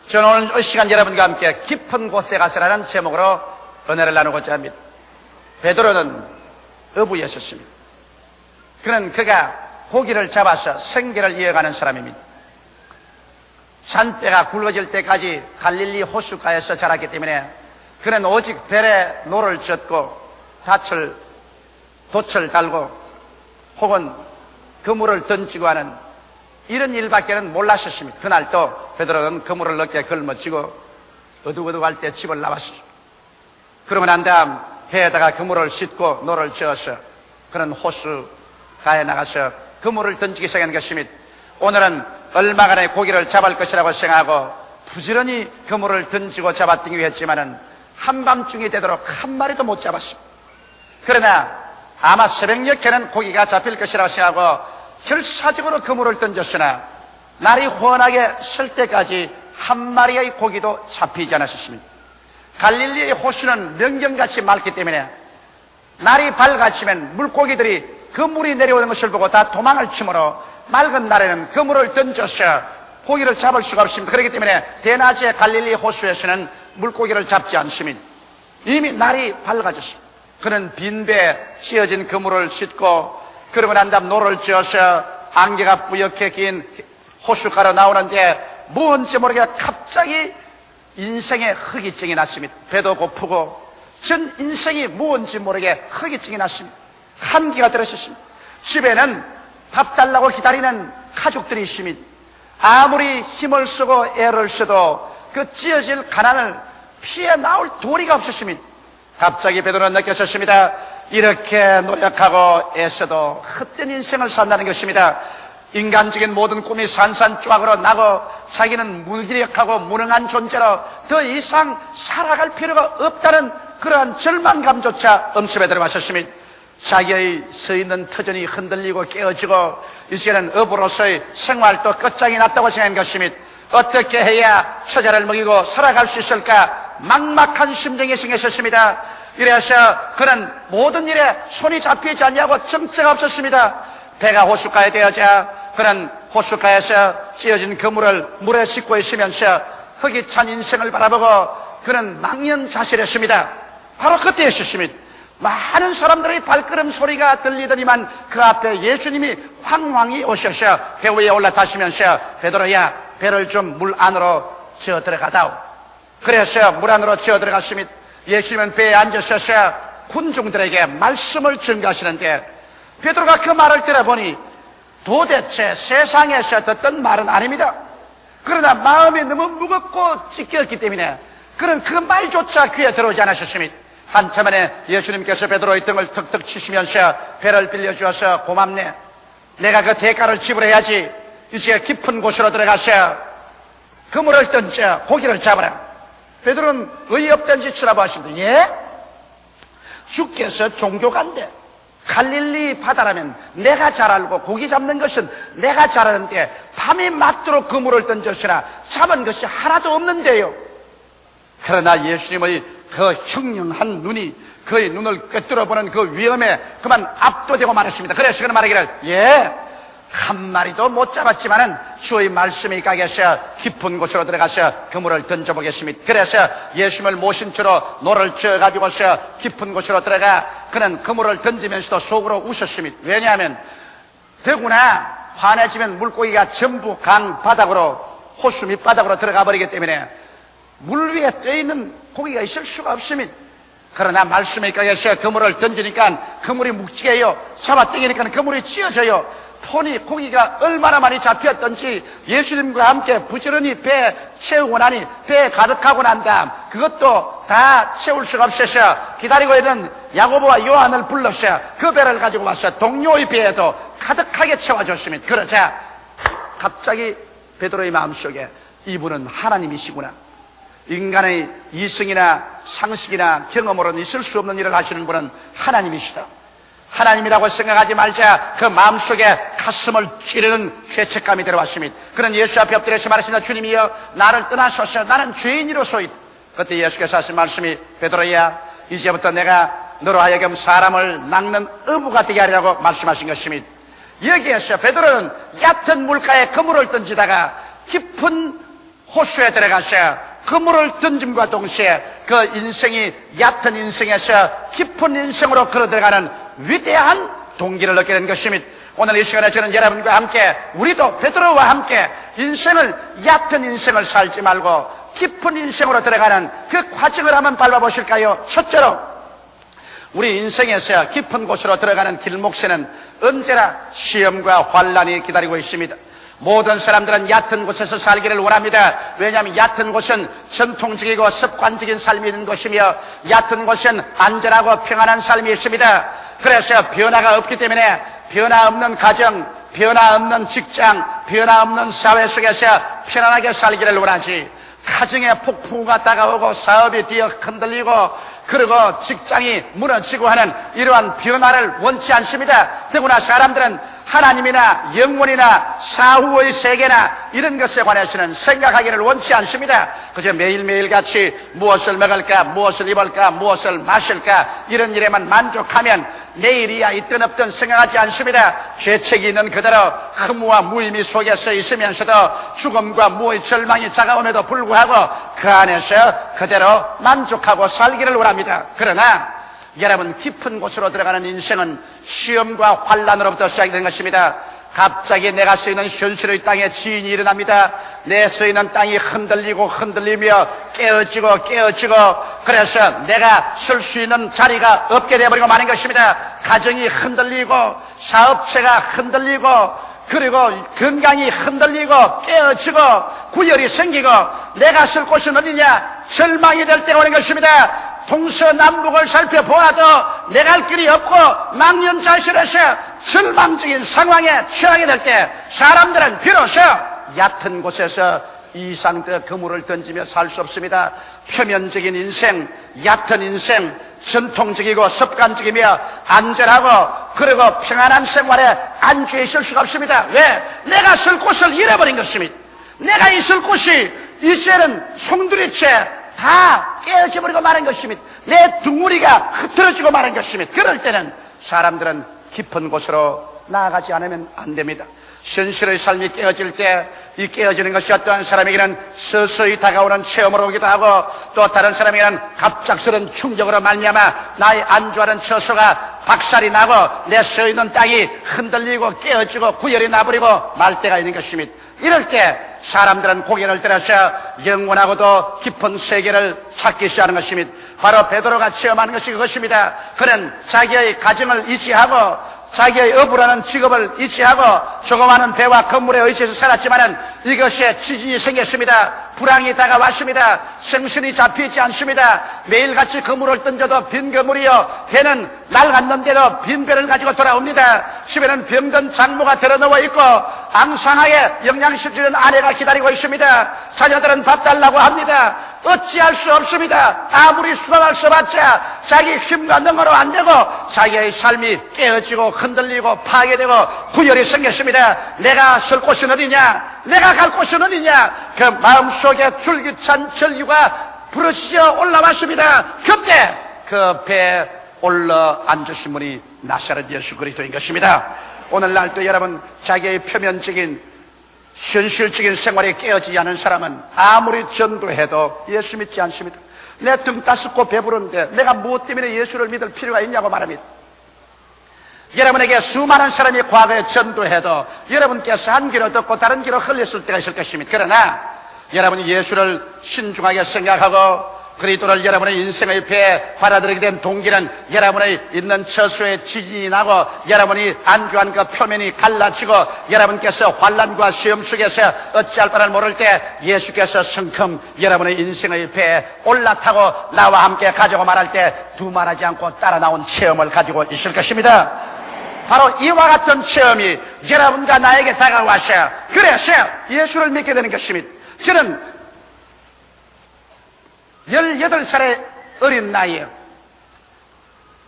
저는 오늘 이 시간 여러분과 함께 깊은 곳에 가서라는 제목으로 은혜를 나누고자 합니다. 베드로는 어부였었습니다. 그가 고기를 잡아서 생계를 이어가는 사람입니다. 산배가 굵어질 때까지 갈릴리 호숫가에서 자랐기 때문에 그는 오직 벨에 노를 젓고 돛을 달고 혹은 그물을 던지고 하는 이런 일밖에는 몰랐었습니다. 그날도 베드로는 그물을 어깨에 걸머쥐고 어둑어둑할 때 집을 나왔습니다. 그러고 난 다음 배에다가 그물을 싣고 노를 저어서 그는 호수가에 나가서 그물을 던지기 시작한 것입니다. 오늘은 얼마간의 고기를 잡을 것이라고 생각하고 부지런히 그물을 던지고 잡아당기고 했지만은 한밤중이 되도록 한 마리도 못 잡았습니다. 그러나 아마 새벽녘에는 고기가 잡힐 것이라고 생각하고 결사적으로 그물을 던졌으나 날이 환하게 설 때까지 한 마리의 고기도 잡히지 않았습니다. 갈릴리의 호수는 명경같이 맑기 때문에 날이 밝아지면 물고기들이 그 물이 내려오는 것을 보고 다 도망을 치므로 맑은 날에는 그물을 던져서 고기를 잡을 수가 없습니다. 그렇기 때문에 대낮에 갈릴리 호수에서는 물고기를 잡지 않습니다. 이미 날이 밝아졌습니다. 그는 빈배에 씌어진 그물을 싣고 그러고 난 다음 노를 지어서 안개가 뿌옇게 긴 호숫가로 나오는데 뭔지 모르게 갑자기 인생의 허기증이 났습니다. 배도 고프고 전 인생이 뭔지 모르게 허기증이 났습니다. 한기가 들었습니다. 집에는 밥 달라고 기다리는 가족들이 있습니다. 아무리 힘을 쓰고 애를 써도 그 찌어질 가난을 피해 나올 도리가 없었습니다. 갑자기 베드로는 느꼈었습니다. 이렇게 노력하고 애써도 헛된 인생을 산다는 것입니다. 인간적인 모든 꿈이 산산조각으로 나고 자기는 무기력하고 무능한 존재로 더 이상 살아갈 필요가 없다는 그러한 절망감조차 엄습에 들어왔었습니다. 자기의 서 있는 터전이 흔들리고 깨어지고 이제는 어부로서의 생활도 끝장이 났다고 생각한 것입니다. 어떻게 해야 처자를 먹이고 살아갈 수 있을까 막막한 심정이 생겼었습니다. 이래서 그는 모든 일에 손이 잡히지 않냐고 정체가 없었습니다. 배가 호숫가에 되어자 그는 호숫가에서 찌어진 그물을 물에 싣고 있으면서 흙이 찬 인생을 바라보고 그는 망연자실했습니다. 바로 그때였습니다. 많은 사람들의 발걸음 소리가 들리더니만 그 앞에 예수님이 황황히 오셔서 배 위에 올라타시면서 베드로야 배를 좀 물 안으로 지어 들어가다오. 그래서 물 안으로 지어 들어갔습니다. 예수님은 배에 앉으셔서 군중들에게 말씀을 전가하시는데 베드로가 그 말을 들어보니 도대체 세상에서 듣던 말은 아닙니다. 그러나 마음이 너무 무겁고 찢겼기 때문에 그는 그 말조차 귀에 들어오지 않으셨습니다. 한참 만에 예수님께서 베드로의 등을 턱턱 치시면서 배를 빌려주어서 고맙네. 내가 그 대가를 지불해야지. 이제 깊은 곳으로 들어가서 그물을 던져 고기를 잡아라. 베드로는 어이없던 짓을 하고 하신다. 예? 주께서 종교가인데 갈릴리 바다라면 내가 잘 알고 고기 잡는 것은 내가 잘 아는데 밤이 맞도록 그물을 던졌으나 잡은 것이 하나도 없는데요. 그러나 예수님의 그 형령한 눈이 그의 눈을 꿰뚫어보는 그 위험에 그만 압도되고 말았습니다. 그래서 그는 말하기를 예, 한 마리도 못 잡았지만은 주의 말씀이 가게서 깊은 곳으로 들어가서 그물을 던져보겠습니다. 그래서 예수님을 모신 채로 노를 쪄가지고서 깊은 곳으로 들어가 그는 그물을 던지면서도 속으로 웃었습니다. 왜냐하면 더구나 환해지면 물고기가 전부 강 바닥으로 호수 밑바닥으로 들어가 버리기 때문에 물 위에 떠있는 고기가 있을 수가 없습니다. 그러나 말씀에 가게서 그물을 던지니까 그물이 묵직해요. 잡아당기니까 그물이 찌어져요. 폰이 고기가 얼마나 많이 잡혔던지 예수님과 함께 부지런히 배에 채우고 나니 배에 가득하고 난 다음 그것도 다 채울 수가 없어서 기다리고 있는 야고보와 요한을 불러서 그 배를 가지고 와서 동료의 배에도 가득하게 채워줬습니다. 그러자 갑자기 베드로의 마음속에 이분은 하나님이시구나. 인간의 이성이나 상식이나 경험으로는 있을 수 없는 일을 하시는 분은 하나님이시다. 하나님이라고 생각하지 말자 그 마음속에 가슴을 찌르는 죄책감이 들어왔습니다. 그는 예수 앞에 엎드려서 말했습니다. 주님이여 나를 떠나소서 나는 죄인이로소이다. 그때 예수께서 하신 말씀이 베드로야 이제부터 내가 너로 하여금 사람을 낚는 어부가 되게 하리라고 말씀하신 것입니다. 여기에서 베드로는 얕은 물가에 그물을 던지다가 깊은 호수에 들어가서 그물을 던짐과 동시에 그 인생이 얕은 인생에서 깊은 인생으로 걸어 들어가는 위대한 동기를 얻게 된 것입니다. 오늘 이 시간에 저는 여러분과 함께, 우리도 베드로와 함께 인생을, 얕은 인생을 살지 말고 깊은 인생으로 들어가는 그 과정을 한번 밟아보실까요? 첫째로, 우리 인생에서 깊은 곳으로 들어가는 길목에는 언제나 시험과 환란이 기다리고 있습니다. 모든 사람들은 얕은 곳에서 살기를 원합니다. 왜냐하면 얕은 곳은 전통적이고 습관적인 삶이 있는 곳이며, 얕은 곳은 안전하고 평안한 삶이 있습니다. 그래서 변화가 없기 때문에 변화 없는 가정, 변화 없는 직장, 변화 없는 사회 속에서 편안하게 살기를 원하지, 가정에 폭풍우가 다가오고 사업이 뒤어 흔들리고 그리고 직장이 무너지고 하는 이러한 변화를 원치 않습니다. 더구나 사람들은 하나님이나 영원이나 사후의 세계나 이런 것에 관해서는 생각하기를 원치 않습니다. 그저 매일매일 같이 무엇을 먹을까, 무엇을 입을까, 무엇을 마실까 이런 일에만 만족하면 내일이야 있든 없든 생각하지 않습니다. 죄책이 있는 그대로 허무와 무의미 속에서 있으면서도 죽음과 무의 절망이 다가옴에도 불구하고 그 안에서 그대로 만족하고 살기를 원합니다. 그러나 여러분, 깊은 곳으로 들어가는 인생은 시험과 환란으로부터 시작되는 것입니다. 갑자기 내가 서 있는 현실의 땅에 지진이 일어납니다. 내 서 있는 땅이 흔들리며 깨어지고 그래서 내가 설 수 있는 자리가 없게 되어버리고 마는 것입니다. 가정이 흔들리고 사업체가 흔들리고 그리고 건강이 흔들리고 깨어지고 구열이 생기고 내가 설 곳은 어디냐, 절망이 될 때가 오는 것입니다. 동서남북을 살펴보아도 내 갈 길이 없고 망연자실해서 절망적인 상황에 처하게 될 때 사람들은 비로소 얕은 곳에서 이상도 그물을 던지며 살 수 없습니다. 표면적인 인생, 얕은 인생, 전통적이고 습관적이며 안전하고 그리고 평안한 생활에 안주해 있을 수가 없습니다. 왜? 내가 설 곳을 잃어버린 것입니다. 내가 있을 곳이 이제는 송두리째 다 깨어져 버리고 마는 것입니다. 내 둥우리가 흐트러지고 마는 것입니다. 그럴 때는 사람들은 깊은 곳으로 나아가지 않으면 안 됩니다. 현실의 삶이 깨어질 때 이 깨어지는 것이 어떠한 사람에게는 서서히 다가오는 체험으로 오기도 하고 또 다른 사람에게는 갑작스러운 충격으로 말미암아 나의 안주하는 처소가 박살이 나고 내 서 있는 땅이 흔들리고 깨어지고 구열이 나버리고 말 때가 있는 것입니다. 이럴 때 사람들은 고개를 들어서 영원하고도 깊은 세계를 찾기 시작하는 것입니다. 바로 베드로가 체험하는 것이 그것입니다. 그는 자기의 가정을 이지하고 자기의 어부라는 직업을 이지하고 조그마한 배와 건물에 의지해서 살았지만은 이것에 지진이 생겼습니다. 불황이 다가왔습니다. 생선이 잡히지 않습니다. 매일같이 그물을 던져도 빈 그물이요, 배는 낡았는데도 빈 배를 가지고 돌아옵니다. 집에는 병든 장모가 들어누워 있고 앙상하게 영양실 주는 아내가 기다리고 있습니다. 자녀들은 밥 달라고 합니다. 어찌할 수 없습니다. 아무리 수단을 써봤자 자기 힘과 능으로 안 되고 자기의 삶이 깨어지고 흔들리고 파괴되고 구열이 생겼습니다. 내가 설 곳은 어디냐, 내가 갈 곳은 어디냐, 그 마음속에 줄기찬 전류가 부러지져 올라왔습니다. 그때 그 배에 올라 앉으신 분이 나사렛 예수 그리스도인 것입니다. 오늘날도 여러분, 자기의 표면적인 현실적인 생활에 깨어지지 않은 사람은 아무리 전도해도 예수 믿지 않습니다. 내 등 따숩고 배부른데 내가 무엇 때문에 예수를 믿을 필요가 있냐고 말합니다. 여러분에게 수많은 사람이 과거에 전도해도 여러분께서 한 귀로 듣고 다른 귀로 흘렸을 때가 있을 것입니다. 그러나 여러분이 예수를 신중하게 생각하고 그리스도를 여러분의 인생의 배에 받아들이게 된 동기는 여러분의 있는 처소에 지진이 나고 여러분이 안주한 그 표면이 갈라지고 여러분께서 환난과 시험 속에서 어찌할 바를 모를 때 예수께서 성큼 여러분의 인생의 배에 올라타고 나와 함께 가자고 말할 때 두말하지 않고 따라 나온 체험을 가지고 있을 것입니다. 바로 이와 같은 체험이 여러분과 나에게 다가와서 그래서 예수를 믿게 되는 것입니다. 저는 18살의 어린 나이에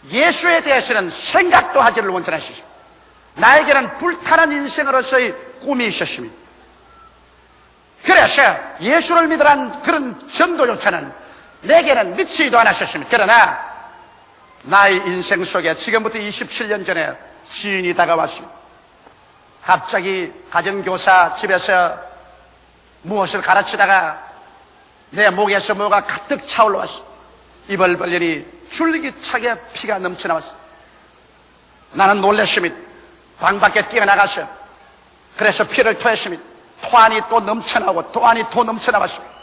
예수에 대해서는 생각도 하지를 원천하셨습니다. 나에게는 불타는 인생으로서의 꿈이 있었습니다. 그래서 예수를 믿으란 그런 전도조차는 내게는 미치지도 않았었습니다. 그러나 나의 인생 속에 지금부터 27년 전에 지인이 다가왔습니다. 갑자기 가정교사 집에서 무엇을 가르치다가 내 목에서 뭐가 가득 차올라왔습니다. 입을 벌리니 줄기차게 피가 넘쳐나왔습니다. 나는 놀랐습니다. 방 밖에 뛰어나가서 그래서 피를 토했습니다. 토안이 또 넘쳐나오고 토안이 또 넘쳐나왔습니다.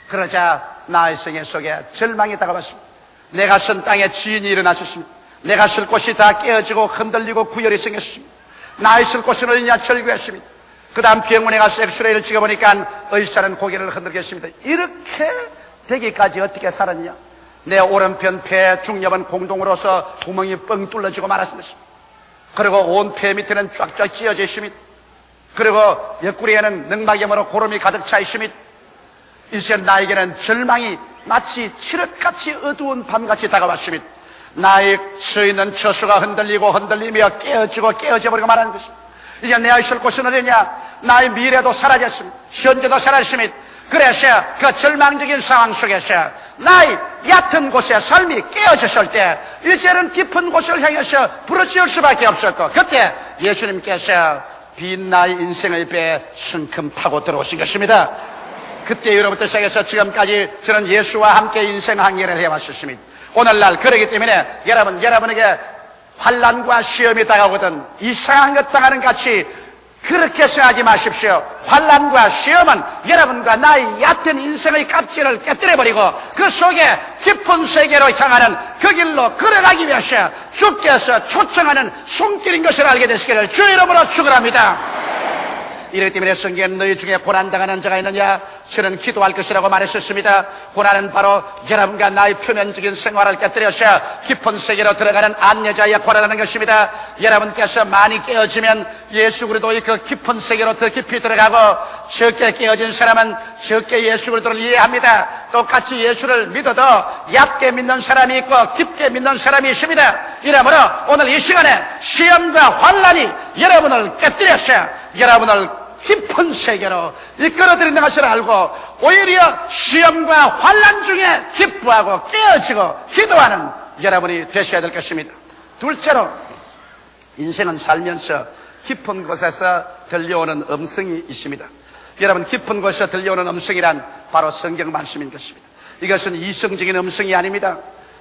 그러자 나의 생애 속에 절망이 다가왔습니다. 내가 쓴 땅에 지인이 일어나셨습니다. 내가 쓸 곳이 다 깨어지고 흔들리고 구열이 생겼습니다. 나의 쓸 곳은 어디냐 절규했습니다. 그 다음 병원에 가서 엑스레이를 찍어보니까 의사는 고개를 흔들겠습니다. 이렇게 되기까지 어떻게 살았냐? 내 오른편 폐 중엽은 공동으로서 구멍이 뻥 뚫려지고 말았습니다. 그리고 온 폐 밑에는 쫙쫙 찢어져 있습니다. 그리고 옆구리에는 늑막염으로 고름이 가득 차 있습니다. 이제 나에게는 절망이 마치 칠흑같이 어두운 밤같이 다가왔습니다. 나의 서 있는 처수가 흔들리며 깨어져버리고 말하는 것입니다. 이제 내 있을 곳은 어디냐? 나의 미래도 사라졌습니다. 현재도 사라졌습니다. 그래서 그 절망적인 상황 속에서 나의 얕은 곳에 삶이 깨어졌을 때 이제는 깊은 곳을 향해서 부르짖을 수밖에 없었고, 그때 예수님께서 빈 나의 인생의 배에 성큼 타고 들어오신 것입니다. 그때 이후로부터 시작해서 지금까지 저는 예수와 함께 인생 항해를 해왔었습니다. 오늘날 그러기 때문에 여러분에게 환난과 시험이 다가오거든 이상한 것 당하는 같이 그렇게 생각하지 마십시오. 환난과 시험은 여러분과 나의 얕은 인생의 껍질을 깨뜨려버리고 그 속에 깊은 세계로 향하는 그 길로 걸어가기 위해서 주께서 초청하는 손길인 것을 알게 되시기를 주 이름으로 축원합니다. 이렇기 때문에 성경에 너희 중에 고난당하는 자가 있느냐? 저는 기도할 것이라고 말했었습니다. 고난은 바로 여러분과 나의 표면적인 생활을 깨뜨려서 깊은 세계로 들어가는 안내자의 고난하는 것입니다. 여러분께서 많이 깨어지면 예수 그리스도의 그 깊은 세계로 더 깊이 들어가고, 적게 깨어진 사람은 적게 예수 그리스도를 이해합니다. 똑같이 예수를 믿어도 얕게 믿는 사람이 있고 깊게 믿는 사람이 있습니다. 이러므로 오늘 이 시간에 시험과 환난이 여러분을 깨뜨려서 여러분을 깊은 세계로 이끌어들이는 것을 알고 오히려 시험과 환난 중에 기뻐하고 깨어지고 기도하는 여러분이 되셔야 될 것입니다. 둘째로, 인생은 살면서 깊은 곳에서 들려오는 음성이 있습니다. 여러분, 깊은 곳에서 들려오는 음성이란 바로 성경 말씀인 것입니다. 이것은 이성적인 음성이 아닙니다.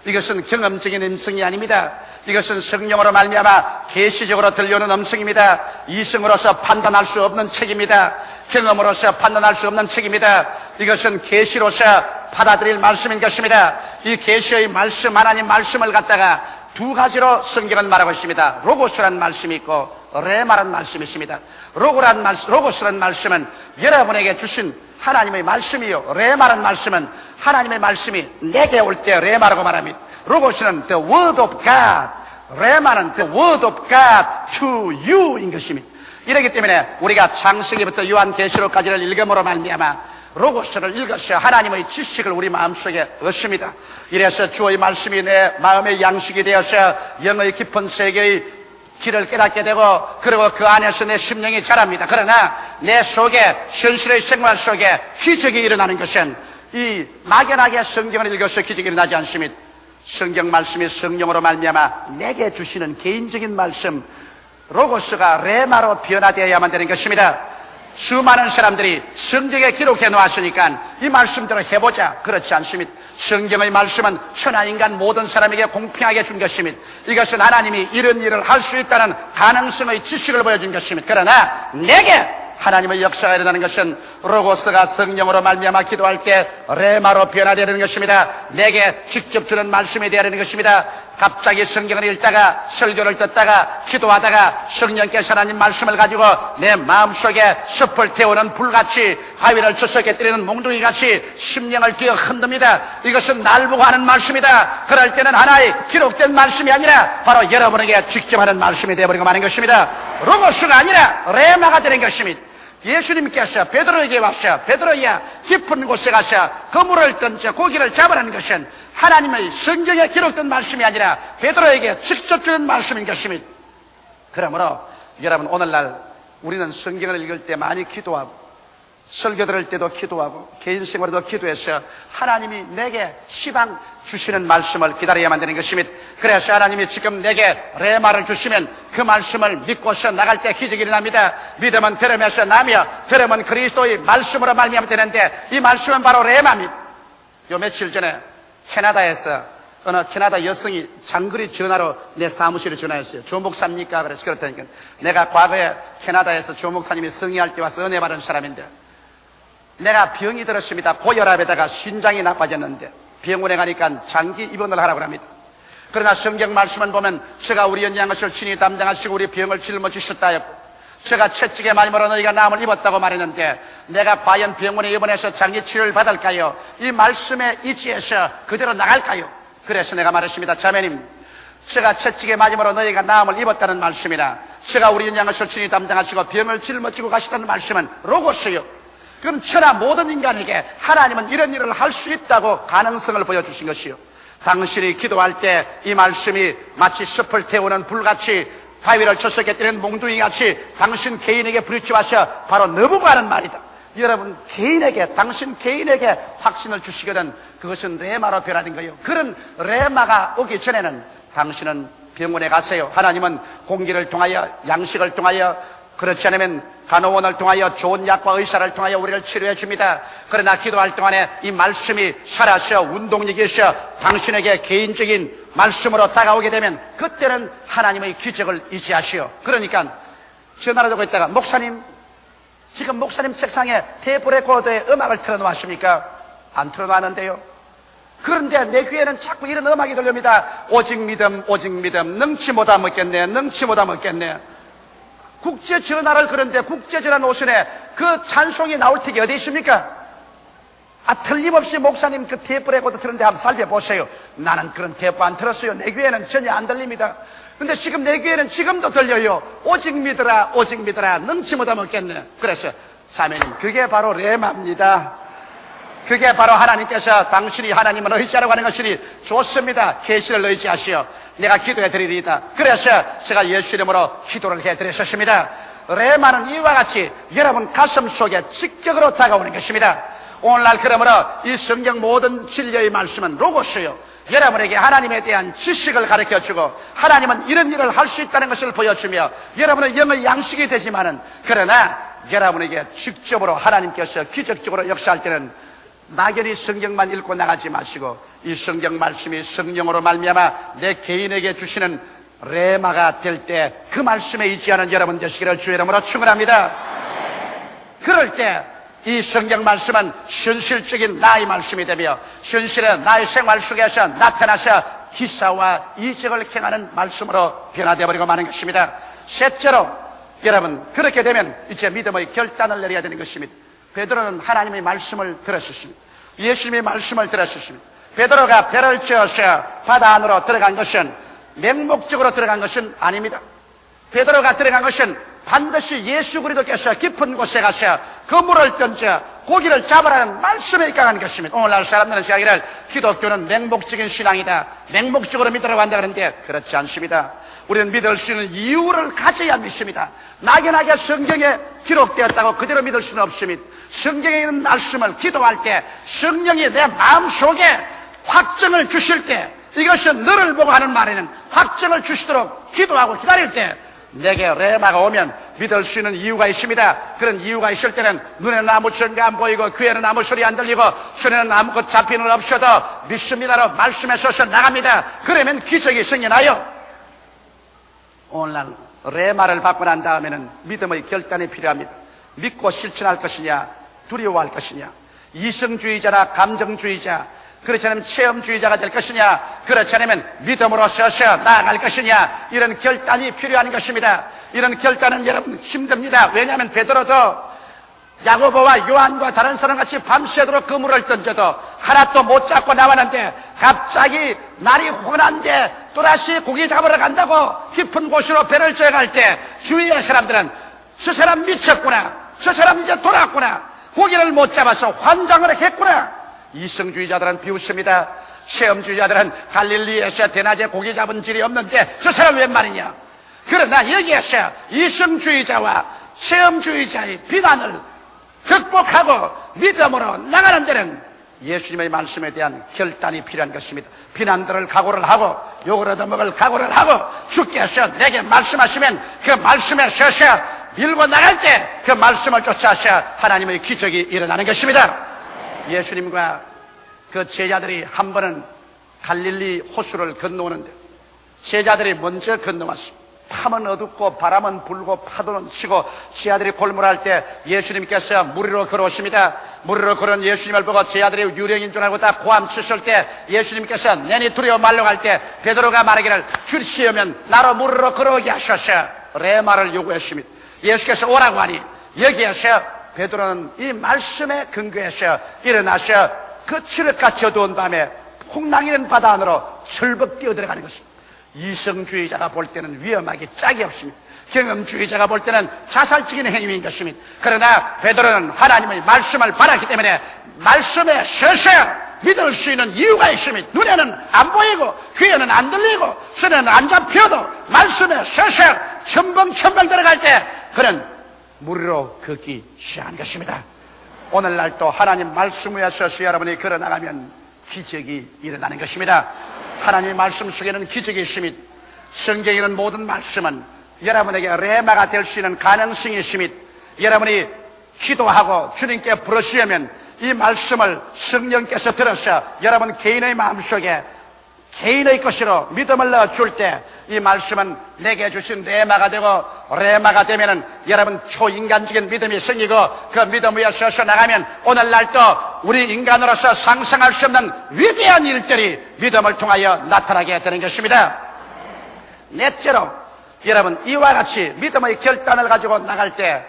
이것은 경험적인 음성이 아닙니다. 이것은 성령으로 말미암아 계시적으로 들려오는 음성입니다. 이성으로서 판단할 수 없는 책입니다. 경험으로서 판단할 수 없는 책입니다. 이것은 계시로서 받아들일 말씀인 것입니다. 이 계시의 말씀, 하나님 말씀을 갖다가 두 가지로 성경은 말하고 있습니다. 로고스란 말씀이 있고 레마란 말씀이 있습니다. 로고스란 말씀은 여러분에게 주신 하나님의 말씀이요, 레마란 말씀은 하나님의 말씀이 내게 올 때 레마라고 말합니다. 로고스는 the word of God, 레마는 the word of God to you인 것입니다. 이렇기 때문에 우리가 창세기부터 요한계시록까지를 읽음으로 말미암아 로고스를 읽어서 하나님의 지식을 우리 마음속에 얻습니다. 이래서 주의 말씀이 내 마음의 양식이 되어서 영의 깊은 세계의 길을 깨닫게 되고, 그리고 그 안에서 내 심령이 자랍니다. 그러나 내 속에, 현실의 생활 속에 기적이 일어나는 것은 이 막연하게 성경을 읽어서 기적이 일어나지 않습니다. 성경 말씀이 성령으로 말미암아 내게 주시는 개인적인 말씀, 로고스가 레마로 변화되어야만 되는 것입니다. 수많은 사람들이 성경에 기록해 놓았으니까 이 말씀대로 해보자, 그렇지 않습니다. 성경의 말씀은 천하인간 모든 사람에게 공평하게 준 것입니다. 이것은 하나님이 이런 일을 할 수 있다는 가능성의 지식을 보여준 것입니다. 그러나 내게 하나님의 역사가 일어나는 것은 로고스가 성령으로 말미암아 기도할 때 레마로 변화되야 되는 것입니다. 내게 직접 주는 말씀이 되어야 되는 것입니다. 갑자기 성경을 읽다가 설교를 듣다가 기도하다가 성령께서 하나님 말씀을 가지고 내 마음속에 숲을 태우는 불같이, 바위를 주석에 때리는 몽둥이같이 심령을 뛰어 흔듭니다. 이것은 날 보고 하는 말씀이다. 그럴 때는 하나의 기록된 말씀이 아니라 바로 여러분에게 직접 하는 말씀이 되어버리고 마는 것입니다. 로고스가 아니라 레마가 되는 것입니다. 예수님께서 베드로에게 와서 베드로야 깊은 곳에 가서 그물을 던져 고기를 잡으라는 것은 하나님의 성경에 기록된 말씀이 아니라 베드로에게 직접 주는 말씀인 것입니다. 그러므로 여러분, 오늘날 우리는 성경을 읽을 때 많이 기도하고 설교 들을 때도 기도하고 개인 생활에도 기도해서 하나님이 내게 시방 주시는 말씀을 기다려야만 되는 것입니다. 그래서 하나님이 지금 내게 레마를 주시면 그 말씀을 믿고서 나갈 때 기적이 일어납니다. 믿음은 들음에서 나며 들음은 그리스도의 말씀으로 말미암아 되는데 이 말씀은 바로 레마입니다. 요 며칠 전에 캐나다에서 어느 캐나다 여성이 장거리 전화로 내 사무실에 전화했어요. 조 목사입니까? 그래서 그렇다니까 내가 과거에 캐나다에서 조 목사님이 성의할 때 와서 은혜 받은 사람인데 내가 병이 들었습니다. 고혈압에다가 신장이 나빠졌는데 병원에 가니까 장기 입원을 하라고 합니다. 그러나 성경 말씀을 보면 제가 우리 연약한 것을 친히 담당하시고 우리 병을 짊어지셨다 했고 제가 채찍에 맞음으로 너희가 나음을 입었다고 말했는데 내가 과연 병원에 입원해서 장기 치료를 받을까요? 이 말씀에 의지해서 그대로 나갈까요? 그래서 내가 말했습니다. 자매님, 제가 채찍에 맞음으로 너희가 나음을 입었다는 말씀이나 제가 우리 연약한 것을 친히 담당하시고 병을 짊어지고 가시다는 말씀은 로고스요. 그럼 천하 모든 인간에게 하나님은 이런 일을 할 수 있다고 가능성을 보여주신 것이요. 당신이 기도할 때 이 말씀이 마치 숲을 태우는 불같이 바위를 쳐서 깨뜨리는 몽둥이같이 당신 개인에게 부딪혀와서 바로 너보고 하는 말이다. 여러분 개인에게 당신 개인에게 확신을 주시거든 그것은 레마로 변하는 거예요. 그런 레마가 오기 전에는 당신은 병원에 가세요. 하나님은 공기를 통하여 양식을 통하여 그렇지 않으면 간호원을 통하여 좋은 약과 의사를 통하여 우리를 치료해 줍니다. 그러나 기도할 동안에 이 말씀이 살아서 운동력이 있어 당신에게 개인적인 말씀으로 다가오게 되면 그때는 하나님의 기적을 의지하시오. 그러니까 전화를 하고 있다가 목사님 지금 목사님 책상에 테이프 레코더에 음악을 틀어놓았습니까? 안 틀어놨는데요. 그런데 내 귀에는 자꾸 이런 음악이 들립니다. 오직 믿음 오직 믿음 능치 못하 먹겠네 능치 못하 먹겠네. 국제 전화를 그런데 국제 전화 노선에 그 찬송이 나올 때가 어디 있습니까? 틀림없이 목사님 그 테이프 레코더 틀는데 한번 살펴보세요. 나는 그런 테이프 안 틀었어요. 내 귀에는 전혀 안 들립니다. 근데 지금 내 귀에는 지금도 들려요. 오직 믿으라 오직 믿으라 능치 못하 먹겠네. 그래서 자매님 그게 바로 레마입니다. 그게 바로 하나님께서 당신이 하나님을 의지하라고 하는 것이니 좋습니다. 계시를 의지하시오. 내가 기도해 드리리이다. 그래서 제가 예수 이름으로 기도를 해 드렸습니다. 레마는 이와 같이 여러분 가슴 속에 직격으로 다가오는 것입니다. 오늘날 그러므로 이 성경 모든 진리의 말씀은 로고스요. 여러분에게 하나님에 대한 지식을 가르쳐주고 하나님은 이런 일을 할 수 있다는 것을 보여주며 여러분의 영의 양식이 되지만은 그러나 여러분에게 직접으로 하나님께서 기적적으로 역사할 때는 막연히 성경만 읽고 나가지 마시고 이 성경 말씀이 성령으로 말미암아 내 개인에게 주시는 레마가 될 때 그 말씀에 의지하는 여러분 되시기를 주의 이름으로 축원합니다. 그럴 때 이 성경 말씀은 현실적인 나의 말씀이 되며 현실의 나의 생활 속에서 나타나서 기사와 이적을 행하는 말씀으로 변화되어 버리고 마는 것입니다. 셋째로 여러분 그렇게 되면 이제 믿음의 결단을 내려야 되는 것입니다. 베드로는 하나님의 말씀을 들었습니다. 예수님의 말씀을 들었습니다. 베드로가 배를 지어서 바다 안으로 들어간 것은 맹목적으로 들어간 것은 아닙니다. 베드로가 들어간 것은 반드시 예수 그리스도께서 깊은 곳에 가서 그물을 던져 고기를 잡으라는 말씀에 입각한 것입니다. 오늘날 사람들은 생각하기를 기독교는 맹목적인 신앙이다. 맹목적으로 믿으라고 한다 그러는데 그렇지 않습니다. 우리는 믿을 수 있는 이유를 가져야 믿습니다. 막연하게 성경에 기록되었다고 그대로 믿을 수는 없습니다. 성경에 있는 말씀을 기도할 때 성령이 내 마음속에 확정을 주실 때 이것은 너를 보고 하는 말에는 확정을 주시도록 기도하고 기다릴 때 내게 레마가 오면 믿을 수 있는 이유가 있습니다. 그런 이유가 있을 때는 눈에는 아무 증거 안 보이고 귀에는 아무 소리 안 들리고 손에는 아무것 잡히는 것 없어도 믿습니다로 말씀에 서서 나갑니다. 그러면 기적이 생겨나요. 오늘날 레마를 받고 난 다음에는 믿음의 결단이 필요합니다. 믿고 실천할 것이냐 두려워할 것이냐 이성주의자나 감정주의자 그렇지 않으면 체험주의자가 될 것이냐 그렇지 않으면 믿음으로 서서 나아갈 것이냐 이런 결단이 필요한 것입니다. 이런 결단은 여러분 힘듭니다. 왜냐하면 베드로도 야고보와 요한과 다른 사람같이 밤새도록 그물을 던져도 하나도 못 잡고 나왔는데 갑자기 날이 혼한데 또다시 고기 잡으러 간다고 깊은 곳으로 배를 져갈 때 주위의 사람들은 저 사람 미쳤구나 저 사람 이제 돌아왔구나 고기를 못 잡아서 환장을 했구나. 이성주의자들은 비웃습니다. 체험주의자들은 갈릴리에서 대낮에 고기 잡은 질이 없는데 저 사람 웬 말이냐. 그러나 여기에서 이성주의자와 체험주의자의 비난을 극복하고 믿음으로 나가는 데는 예수님의 말씀에 대한 결단이 필요한 것입니다. 비난들을 각오를 하고 욕을 얻어먹을 각오를 하고 주께서 내게 말씀하시면 그 말씀에 서서 밀고 나갈 때 그 말씀을 쫓아서 하나님의 기적이 일어나는 것입니다. 예수님과 그 제자들이 한 번은 갈릴리 호수를 건너오는데 제자들이 먼저 건너왔습니다. 밤은 어둡고 바람은 불고 파도는 치고 제자들이 골몰할 때 예수님께서 물 위로 걸어오십니다. 물 위로 걸어온 예수님을 보고 제자들이 유령인 줄 알고 다 고함 치실 때 예수님께서 내니 두려워 말라고 할 때 베드로가 말하기를 주시오면 나로 물 위로 걸어오게 하소서 레마를 요구했습니다. 예수께서 오라고 하니 여기에서 베드로는 이 말씀에 근거해서 일어나서 그 칠흑같이 어두운 밤에 풍랑이는 바다 안으로 철벅 뛰어들어가는 것입니다. 이성주의자가 볼 때는 위험하기 짝이 없습니다. 경험주의자가 볼 때는 자살적인 행위인 것입니다. 그러나 베드로는 하나님의 말씀을 받았기 때문에 말씀에 서서 믿을 수 있는 이유가 있습니다. 눈에는 안 보이고 귀에는 안 들리고 손에는 안 잡혀도 말씀에 서서 첨벙첨벙 들어갈 때 그는 물 위로 걷기 시작한 것입니다. 오늘날 또 하나님 말씀 위에 서서 여러분이 걸어나가면 기적이 일어나는 것입니다. 하나님의 말씀 속에는 기적이 있습니다. 성경에는 모든 말씀은 여러분에게 레마가 될 수 있는 가능성이 있습니다. 여러분이 기도하고 주님께 부르시면 이 말씀을 성령께서 들어서 여러분 개인의 마음속에 개인의 것으로 믿음을 넣어줄 때 이 말씀은 내게 주신 레마가 되고 레마가 되면은 여러분 초인간적인 믿음이 생기고 그 믿음 위에 서서 나가면 오늘날 또 우리 인간으로서 상상할 수 없는 위대한 일들이 믿음을 통하여 나타나게 되는 것입니다. 넷째로 여러분 이와 같이 믿음의 결단을 가지고 나갈 때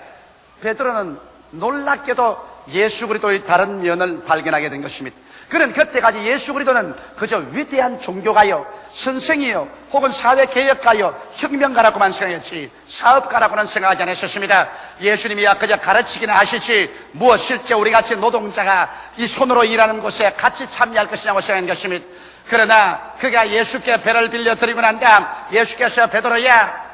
베드로는 놀랍게도 예수 그리스도의 다른 면을 발견하게 된 것입니다. 그는 그때까지 예수 그리스도는 그저 위대한 종교가요, 선생이요, 혹은 사회개혁가요, 혁명가라고만 생각했지 사업가라고는 생각하지 않았었습니다. 예수님이 그저 가르치기는 하시지 무엇 실제 우리같이 노동자가 이 손으로 일하는 곳에 같이 참여할 것이냐고 생각한 것입니다. 그러나 그가 예수께 배를 빌려 드리고 난 다음 예수께서 베드로야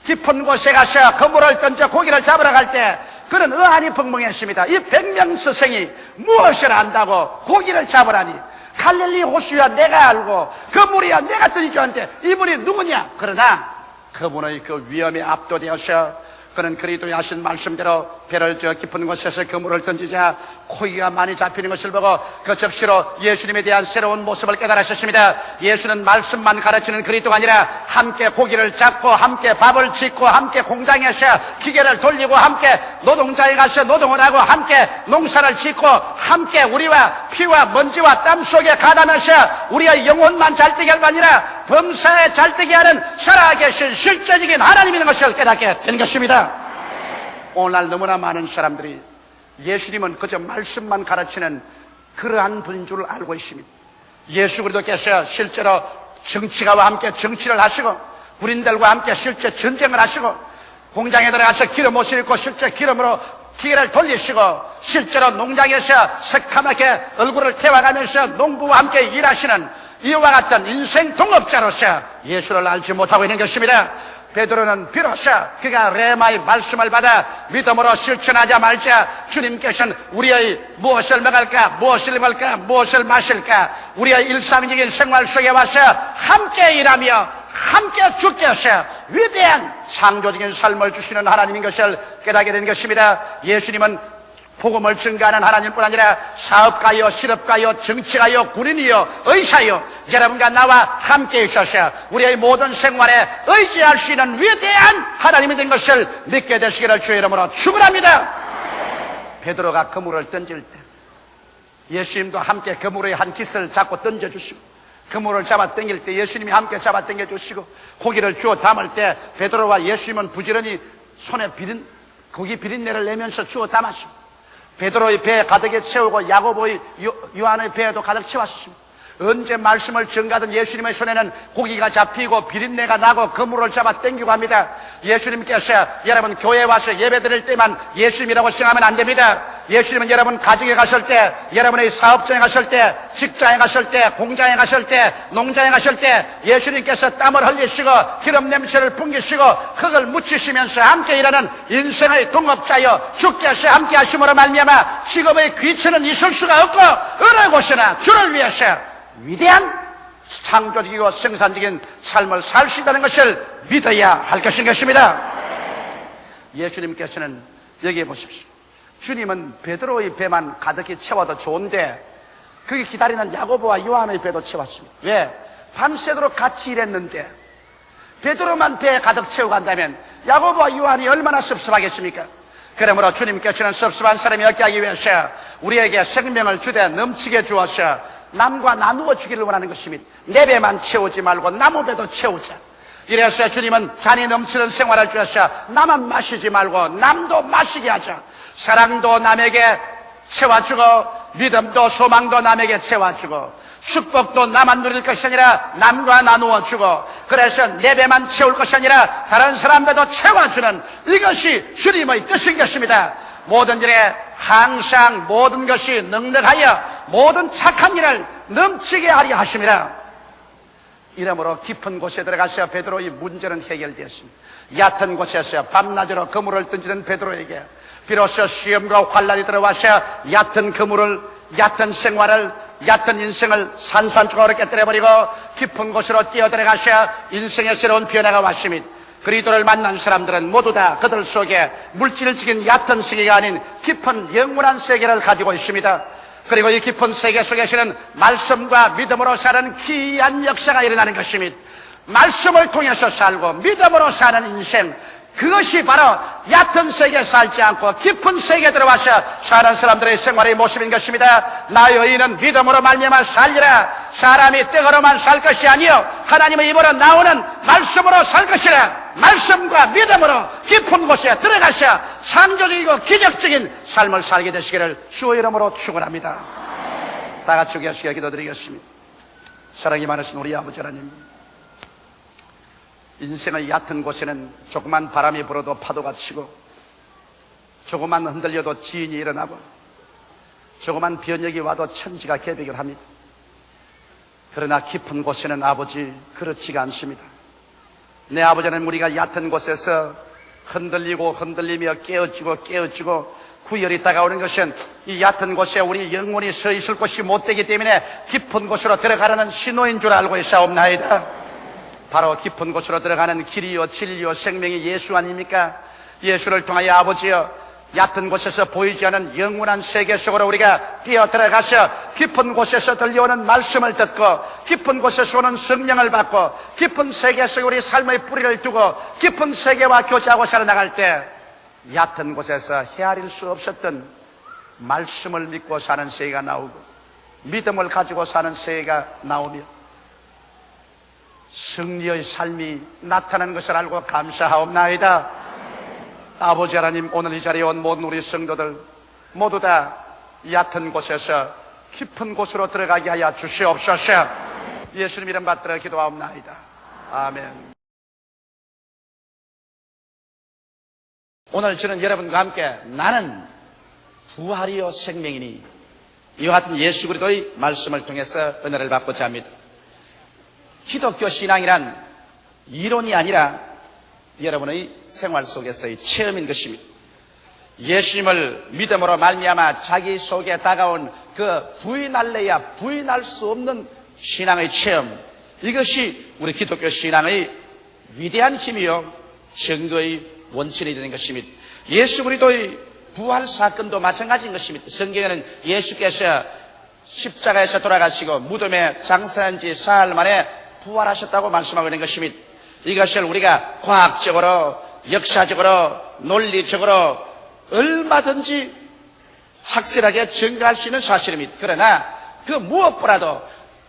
깊은 곳에 가서 그물을 던져 고기를 잡으러 갈 때 그는 의안이 벙벙했습니다. 이 100명 스승이 무엇을 안다고 고기를 잡으라니 갈릴리 호수야 내가 알고 그 물이야 내가 던지는데 이 물이 누구냐? 그러나 그분의 그 위험에 압도되어서 그는 그리스도의 하신 말씀대로 배를 저 깊은 곳에서 그물을 던지자 고기가 많이 잡히는 것을 보고 그 즉시로 예수님에 대한 새로운 모습을 깨달으셨습니다. 예수는 말씀만 가르치는 그리스도가 아니라 함께 고기를 잡고 함께 밥을 짓고 함께 공장에서 기계를 돌리고 함께 노동자에 가서 노동을 하고 함께 농사를 짓고 함께 우리와 피와 먼지와 땀 속에 가담해서 우리의 영혼만 잘되게 할 뿐 아니라 범사에 잘되게 하는 살아계신 실제적인 하나님인 것을 깨닫게 된 것입니다. 오늘날 너무나 많은 사람들이 예수님은 그저 말씀만 가르치는 그러한 분인 줄 알고 있습니다. 예수 그리스도께서 실제로 정치가와 함께 정치를 하시고 군인들과 함께 실제 전쟁을 하시고 공장에 들어가서 기름 옷을 입고 실제 기름으로 기계를 돌리시고 실제로 농장에서 새카맣게 얼굴을 태워가면서 농부와 함께 일하시는 이와 같은 인생 동업자로서 예수를 알지 못하고 있는 것입니다. 베드로는 비로소 그가 레마의 말씀을 받아 믿음으로 실천하자마자 주님께서는 우리의 무엇을 먹을까, 무엇을 입을까, 무엇을 마실까, 우리의 일상적인 생활 속에 와서 함께 일하며 함께 주께서 위대한 창조적인 삶을 주시는 하나님인 것을 깨닫게 된 것입니다. 예수님은 복음을 증가하는 하나님뿐 아니라 사업가요, 실업가요, 정치가요, 군인이요, 의사요, 여러분과 나와 함께 있어서 우리의 모든 생활에 의지할 수 있는 위대한 하나님이 된 것을 믿게 되시기를 주의 이름으로 축원합니다. 베드로가 그물을 던질 때 예수님도 함께 그물의 한 깃을 잡고 던져주시고 그물을 잡아 당길 때 예수님이 함께 잡아 당겨주시고 고기를 주워 담을 때 베드로와 예수님은 부지런히 손에 고기 비린내를 내면서 주워 담았습니다. 베드로의 배에 가득히 채우고 야고보의 요한의 배에도 가득 채웠습니다. 언제 말씀을 전가하던 예수님의 손에는 고기가 잡히고 비린내가 나고 그물을 잡아 당기고 합니다. 예수님께서 여러분 교회에 와서 예배 드릴 때만 예수님이라고 생각하면 안 됩니다. 예수님은 여러분 가정에 가실 때, 여러분의 사업장에 가실 때, 직장에 가실 때, 공장에 가실 때, 농장에 가실 때 예수님께서 땀을 흘리시고 기름 냄새를 풍기시고 흙을 묻히시면서 함께 일하는 인생의 동업자여 주께서 함께 하심으로 말미암아 직업의 귀천은 있을 수가 없고 어느 곳이나 주를 위해서 위대한 창조적이고 생산적인 삶을 살 수 있다는 것을 믿어야 할 것입니다. 예수님께서는 여기에 보십시오. 주님은 베드로의 배만 가득히 채워도 좋은데 거기 기다리는 야고보와 요한의 배도 채웠습니다. 왜? 밤새도록 같이 일했는데 베드로만 배에 가득 채우고 간다면 야고보와 요한이 얼마나 섭섭하겠습니까? 그러므로 주님께서는 섭섭한 사람이 없게 하기 위해서 우리에게 생명을 주되 넘치게 주어서 남과 나누어 주기를 원하는 것입니다. 내 배만 채우지 말고 남의 배도 채우자. 이래서 주님은 잔이 넘치는 생활을 주셔서 나만 마시지 말고 남도 마시게 하자. 사랑도 남에게 채워주고 믿음도 소망도 남에게 채워주고 축복도 나만 누릴 것이 아니라 남과 나누어 주고 그래서 내 배만 채울 것이 아니라 다른 사람 배도 채워주는 이것이 주님의 뜻인 것입니다. 모든 일에 항상 모든 것이 넉넉하여 모든 착한 일을 넘치게 하려 하십니다. 이러므로 깊은 곳에 들어가서 베드로의 문제는 해결되었습니다. 얕은 곳에서 밤낮으로 그물을 던지는 베드로에게 비로소 시험과 환란이 들어와서 얕은 그물을, 얕은 생활을, 얕은 인생을 산산조각으로 깨뜨려버리고 깊은 곳으로 뛰어들어가서 인생의 새로운 변화가 왔습니다. 그리스도를 만난 사람들은 모두 다 그들 속에 물질적인 얕은 세계가 아닌 깊은 영원한 세계를 가지고 있습니다. 그리고 이 깊은 세계 속에서는 말씀과 믿음으로 사는 귀한 역사가 일어나는 것입니다. 말씀을 통해서 살고 믿음으로 사는 인생, 그것이 바로 얕은 세계에 살지 않고 깊은 세계에 들어와서 사는 사람들의 생활의 모습인 것입니다. 나의 의인은 믿음으로 말미암아 살리라. 사람이 떡으로만 살 것이 아니요 하나님의 입으로 나오는 말씀으로 살 것이라. 말씀과 믿음으로 깊은 곳에 들어가서 창조적이고 기적적인 삶을 살게 되시기를 주의 이름으로 축원합니다. 다 같이 계시게 기도드리겠습니다. 사랑이 많으신 우리 아버지 하나님, 인생의 얕은 곳에는 조그만 바람이 불어도 파도가 치고 조그만 흔들려도 지인이 일어나고 조그만 변혁이 와도 천지가 개벽을 합니다. 그러나 깊은 곳에는 아버지 그렇지가 않습니다. 내 아버지는 우리가 얕은 곳에서 흔들리고 흔들리며 깨어지고 구열이 다가오는 것은 이 얕은 곳에 우리 영혼이 서 있을 곳이 못되기 때문에 깊은 곳으로 들어가라는 신호인 줄 알고 있사옵나이다. 바로 깊은 곳으로 들어가는 길이요 진리요 생명이 예수 아닙니까? 예수를 통하여 아버지여 얕은 곳에서 보이지 않은 영원한 세계 속으로 우리가 뛰어 들어가서 깊은 곳에서 들려오는 말씀을 듣고 깊은 곳에서 오는 성령을 받고 깊은 세계 속에 우리 삶의 뿌리를 두고 깊은 세계와 교제하고 살아나갈 때 얕은 곳에서 헤아릴 수 없었던 말씀을 믿고 사는 세계가 나오고 믿음을 가지고 사는 세계가 나오며 승리의 삶이 나타나는 것을 알고 감사하옵나이다. 아버지 하나님, 오늘 이 자리에 온 모든 우리 성도들 모두 다 얕은 곳에서 깊은 곳으로 들어가게 하여 주시옵소서. 예수님 이름 받들어 기도하옵나이다. 아멘. 오늘 저는 여러분과 함께 나는 부활이요 생명이니 이와 같은 예수 그리스도의 말씀을 통해서 은혜를 받고자 합니다. 기독교 신앙이란 이론이 아니라 여러분의 생활 속에서의 체험인 것입니다. 예수님을 믿음으로 말미암아 자기 속에 다가온 그 부인할래야 부인할 수 없는 신앙의 체험, 이것이 우리 기독교 신앙의 위대한 힘이요 증거의 원천이 되는 것입니다. 예수 그리스도의 부활 사건도 마찬가지인 것입니다. 성경에는 예수께서 십자가에서 돌아가시고 무덤에 장사한 지 사흘 만에 부활하셨다고 말씀하고 있는 것입니다. 이것을 우리가 과학적으로, 역사적으로, 논리적으로 얼마든지 확실하게 증거할 수 있는 사실입니다. 그러나 그 무엇보다도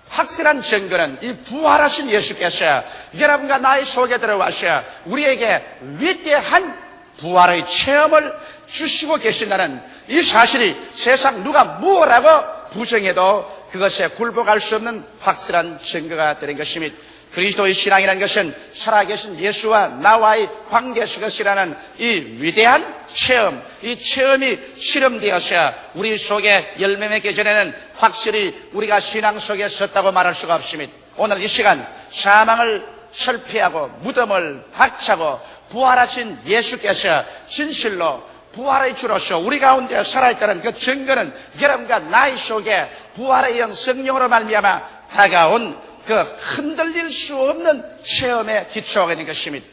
확실한 증거는 이 부활하신 예수께서 여러분과 나의 속에 들어와서 우리에게 위대한 부활의 체험을 주시고 계신다는 이 사실이 세상 누가 뭐라고 부정해도 그것에 굴복할 수 없는 확실한 증거가 되는 것입니다. 그리스도의 신앙이라는 것은 살아계신 예수와 나와의 관계 속에서라는 이 위대한 체험, 이 체험이 실험되어서 우리 속에 열매 맺기 전에는 확실히 우리가 신앙 속에 섰다고 말할 수가 없습니다. 오늘 이 시간 사망을 설피하고 무덤을 박차고 부활하신 예수께서 진실로 부활의 주로서 우리 가운데 살아있다는 그 증거는 여러분과 나의 속에 부활의 영 성령으로 말미암아 다가온 그 흔들릴 수 없는 체험에 기초하게 된 것입니다.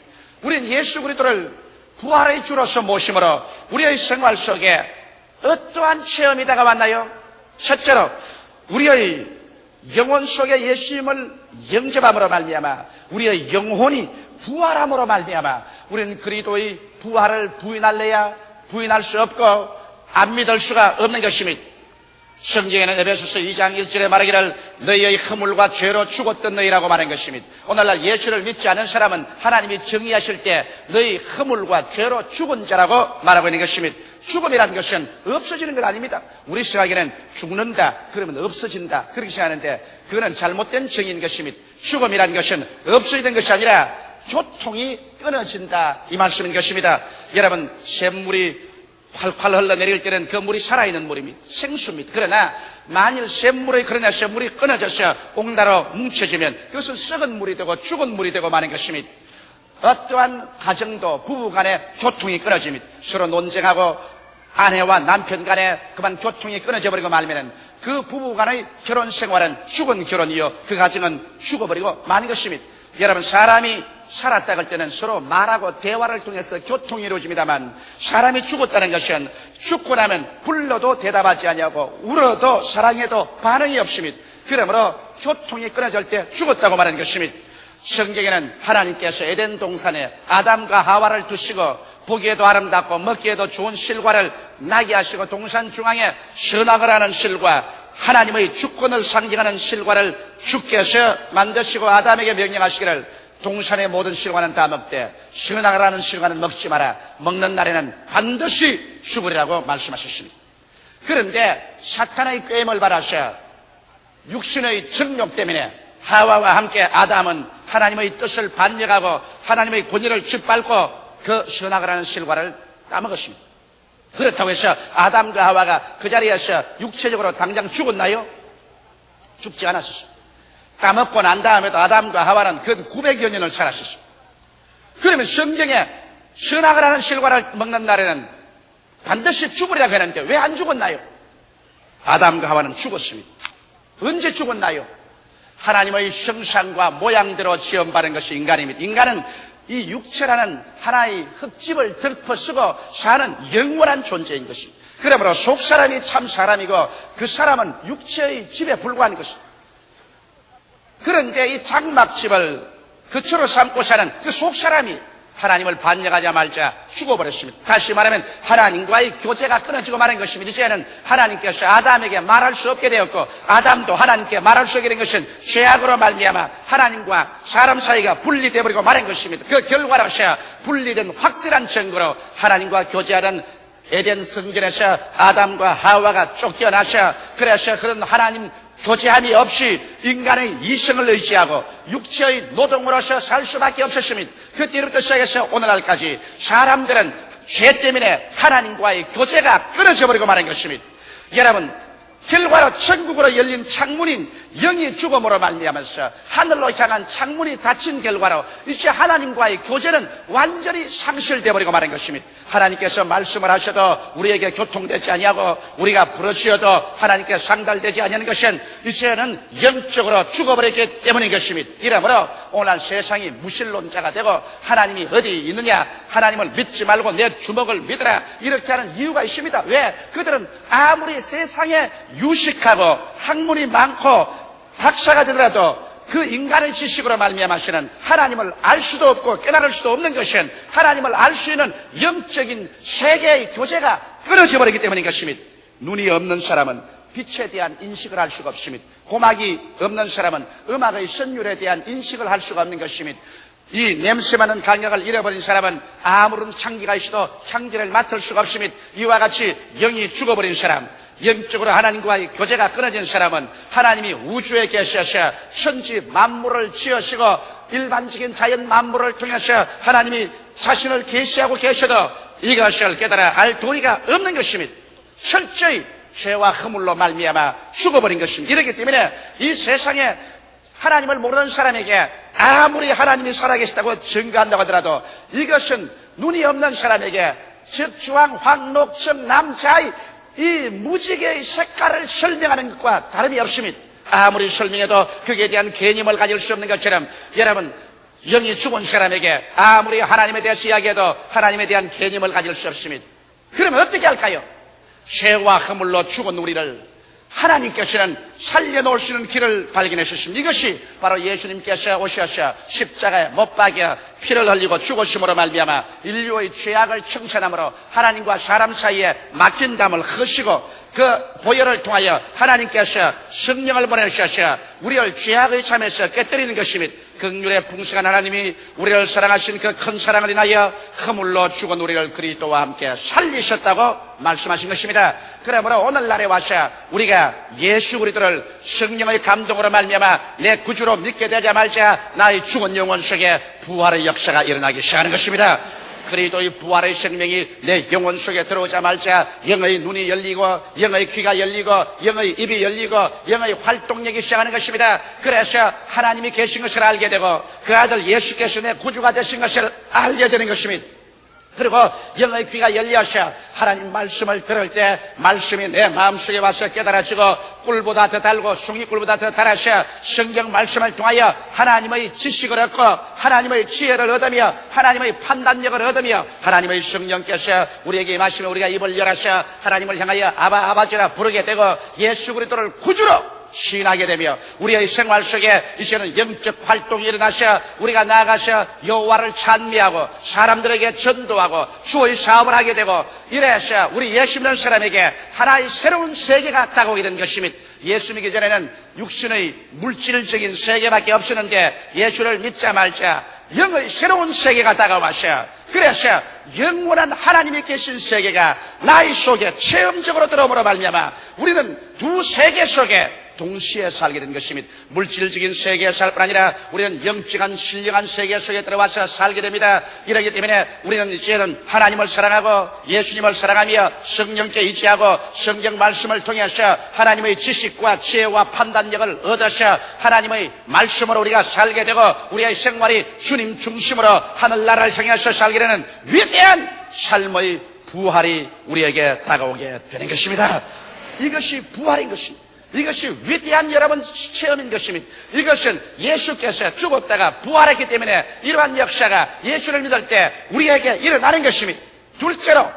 우리는 예수 그리스도를 부활의 주로서 모심으로 우리의 생활 속에 어떠한 체험이 다가왔나요? 첫째로 우리의 영혼 속에 예수님을 영접함으로 말미암아 우리의 영혼이 부활함으로 말미암아 우리는 그리스도의 부활을 부인할래야 부인할 수 없고 안 믿을 수가 없는 것입니다. 성경에는 에베소서 2장 1절에 말하기를 너희의 허물과 죄로 죽었던 너희라고 말한 것입니다. 오늘날 예수를 믿지 않은 사람은 하나님이 정의하실 때 너희 허물과 죄로 죽은 자라고 말하고 있는 것입니다. 죽음이라는 것은 없어지는 것 아닙니다. 우리 생각에는 죽는다 그러면 없어진다 그렇게 생각하는데 그거는 잘못된 정의인 것입니다. 죽음이라는 것은 없어지는 것이 아니라 교통이 끊어진다 이 말씀인 것입니다. 여러분 샘물이 활활 흘러내릴 때는 그 물이 살아있는 물입니다. 생수입니다. 그러나 만일 샘물이 끊어져서 옹달아 뭉쳐지면 그것은 썩은 물이 되고 죽은 물이 되고 마는 것입니다. 어떠한 가정도 부부간에 교통이 끊어집니다. 서로 논쟁하고 아내와 남편 간에 그만 교통이 끊어져 버리고 말면은 그 부부간의 결혼 생활은 죽은 결혼이요 그 가정은 죽어버리고 마는 것입니다. 여러분 사람이 살았다 할 때는 서로 말하고 대화를 통해서 교통이 이루어집니다만 사람이 죽었다는 것은 죽고 나면 불러도 대답하지 아니하고 울어도 사랑해도 반응이 없습니다. 그러므로 교통이 끊어질 때 죽었다고 말하는 것입니다. 성경에는 하나님께서 에덴 동산에 아담과 하와를 두시고 보기에도 아름답고 먹기에도 좋은 실과를 나게 하시고 동산 중앙에 선악을 하는 실과 하나님의 주권을 상징하는 실과를 주께서 만드시고 아담에게 명령하시기를 동산의 모든 실과는 다 먹되 선악을 하는 실과는 먹지 마라. 먹는 날에는 반드시 죽으리라고 말씀하셨습니다. 그런데 사탄의 꾀임을 받아서 육신의 정욕 때문에 하와와 함께 아담은 하나님의 뜻을 반역하고 하나님의 권위를 짓밟고 그 선악을 하는 실과를 따먹었습니다. 그렇다고 해서 아담과 하와가 그 자리에서 육체적으로 당장 죽었나요? 죽지 않았습니다. 따먹고 난 다음에도 아담과 하와는 그 900여 년을 살았습니다. 그러면 성경에 선악을 하는 실과를 먹는 날에는 반드시 죽으리라고 했는데 왜 안 죽었나요? 아담과 하와는 죽었습니다. 언제 죽었나요? 하나님의 형상과 모양대로 지음받은 것이 인간입니다. 인간은 이 육체라는 하나의 흙집을 덮어쓰고 사는 영원한 존재인 것입니다. 그러므로 속사람이 참 사람이고 그 사람은 육체의 집에 불과한 것입니다. 그런데 이 장막집을 거처로 삼고 사는 그 속사람이 하나님을 반역하자 말자 죽어버렸습니다. 다시 말하면 하나님과의 교제가 끊어지고 마는 것입니다. 이제는 하나님께서 아담에게 말할 수 없게 되었고 아담도 하나님께 말할 수 없게 된 것은 죄악으로 말미암아 하나님과 사람 사이가 분리되어 버리고 마는 것입니다. 그 결과로서 분리된 확실한 증거로 하나님과 교제하던 에덴 성전에서 아담과 하와가 쫓겨나서 그래서 그런 하나님 교제함이 없이 인간의 이성을 의지하고 육체의 노동으로서 살 수밖에 없었습니다. 그때부터 시작해서 오늘날까지 사람들은 죄 때문에 하나님과의 교제가 끊어져 버리고 마는 것입니다. 여러분 결과로 천국으로 열린 창문인 영이 죽음으로 말미암아서 하늘로 향한 창문이 닫힌 결과로 이제 하나님과의 교제는 완전히 상실되어 버리고 마는 것입니다. 하나님께서 말씀을 하셔도 우리에게 교통되지 아니하고 우리가 부르짖어도 하나님께 상달되지 아니하는 것은 이제는 영적으로 죽어버렸기 때문인 것입니다. 이러므로 오늘 세상이 무신론자가 되고 하나님이 어디 있느냐 하나님을 믿지 말고 내 주먹을 믿으라 이렇게 하는 이유가 있습니다. 왜? 그들은 아무리 세상에 유식하고 학문이 많고 박사가 되더라도 그 인간의 지식으로 말미암아서는 하나님을 알 수도 없고 깨달을 수도 없는 것은 하나님을 알 수 있는 영적인 세계의 교제가 끊어져 버리기 때문인 것입니다. 눈이 없는 사람은 빛에 대한 인식을 할 수가 없습니다. 고막이 없는 사람은 음악의 선율에 대한 인식을 할 수가 없는 것입니다. 이 냄새 맡는 감각을 잃어버린 사람은 아무런 향기가 있어도 향기를 맡을 수가 없습니다. 이와 같이 영이 죽어버린 사람, 영적으로 하나님과의 교제가 끊어진 사람은 하나님이 우주에 계셔서 천지 만물을 지으시고 일반적인 자연 만물을 통해서 하나님이 자신을 계시하고 계셔도 이것을 깨달아 알 도리가 없는 것입니다. 철저히 죄와 허물로 말미암아 죽어버린 것입니다. 이렇기 때문에 이 세상에 하나님을 모르는 사람에게 아무리 하나님이 살아계시다고 증거한다고 하더라도 이것은 눈이 없는 사람에게 즉 주황, 황, 녹, 청, 남, 자의 이 무지개의 색깔을 설명하는 것과 다름이 없습니다. 아무리 설명해도 거기에 대한 개념을 가질 수 없는 것처럼 여러분 영이 죽은 사람에게 아무리 하나님에 대해서 이야기해도 하나님에 대한 개념을 가질 수 없습니다. 그러면 어떻게 할까요? 죄와 허물로 죽은 우리를 하나님께서는 살려놓을 수 있는 길을 발견해 주십니다. 이것이 바로 예수님께서 오셔서 십자가에 못 박여 피를 흘리고 죽으심으로 말미암아 인류의 죄악을 청산함으로 하나님과 사람 사이에 막힌 담을 허시고 그 보혈을 통하여 하나님께서 성령을 보내주셔서 우리를 죄악의 잠에서 깨뜨리는 것입니다. 긍휼의 풍성한 하나님이 우리를 사랑하신 그 큰 사랑을 인하여 허물로 죽은 우리를 그리스도와 함께 살리셨다고 말씀하신 것입니다. 그러므로 오늘날에 와서 우리가 예수 그리스도를 성령의 감동으로 말미암아 내 구주로 믿게 되자마자 나의 죽은 영혼 속에 부활의 역사가 일어나기 시작하는 것입니다. 그리스도의 부활의 생명이 내 영혼 속에 들어오자마자 영의 눈이 열리고 영의 귀가 열리고 영의 입이 열리고 영의 활동력이 시작하는 것입니다. 그래서 하나님이 계신 것을 알게 되고 그 아들 예수께서 내 구주가 되신 것을 알게 되는 것입니다. 그리고 영의 귀가 열려서 하나님 말씀을 들을 때 말씀이 내 마음속에 와서 깨달아지고 꿀보다 더 달고 숭이꿀보다 더 달아서 성경 말씀을 통하여 하나님의 지식을 얻고 하나님의 지혜를 얻으며 하나님의 판단력을 얻으며 하나님의 성령께서 우리에게 임하시면 우리가 입을 열어서 하나님을 향하여 아바 아버지라 부르게 되고 예수 그리스도를 구주로 시인하게 되며 우리의 생활 속에 이제는 영적 활동이 일어나서 우리가 나아가서 여호와를 찬미하고 사람들에게 전도하고 주의 사업을 하게 되고 이래서 우리 예수 믿는 사람에게 하나의 새로운 세계가 다가오게 된 것입니다. 예수 믿기 전에는 육신의 물질적인 세계밖에 없었는데 예수를 믿자 말자 영의 새로운 세계가 다가와서 그래서 영원한 하나님이 계신 세계가 나의 속에 체험적으로 들어옴으로 말미암아 우리는 두 세계 속에 동시에 살게 된 것입니다. 물질적인 세계에 살 뿐 아니라 우리는 영적인 신령한 세계 속에 들어와서 살게 됩니다. 이러기 때문에 우리는 이제는 하나님을 사랑하고 예수님을 사랑하며 성령께 의지하고 성경 말씀을 통해서 하나님의 지식과 지혜와 판단력을 얻어서 하나님의 말씀으로 우리가 살게 되고 우리의 생활이 주님 중심으로 하늘나라를 향해서 살게 되는 위대한 삶의 부활이 우리에게 다가오게 되는 것입니다. 이것이 부활인 것입니다. 이것이 위대한 여러분 체험인 것입니다. 이것은 예수께서 죽었다가 부활했기 때문에 이러한 역사가 예수를 믿을 때 우리에게 일어나는 것입니다. 둘째로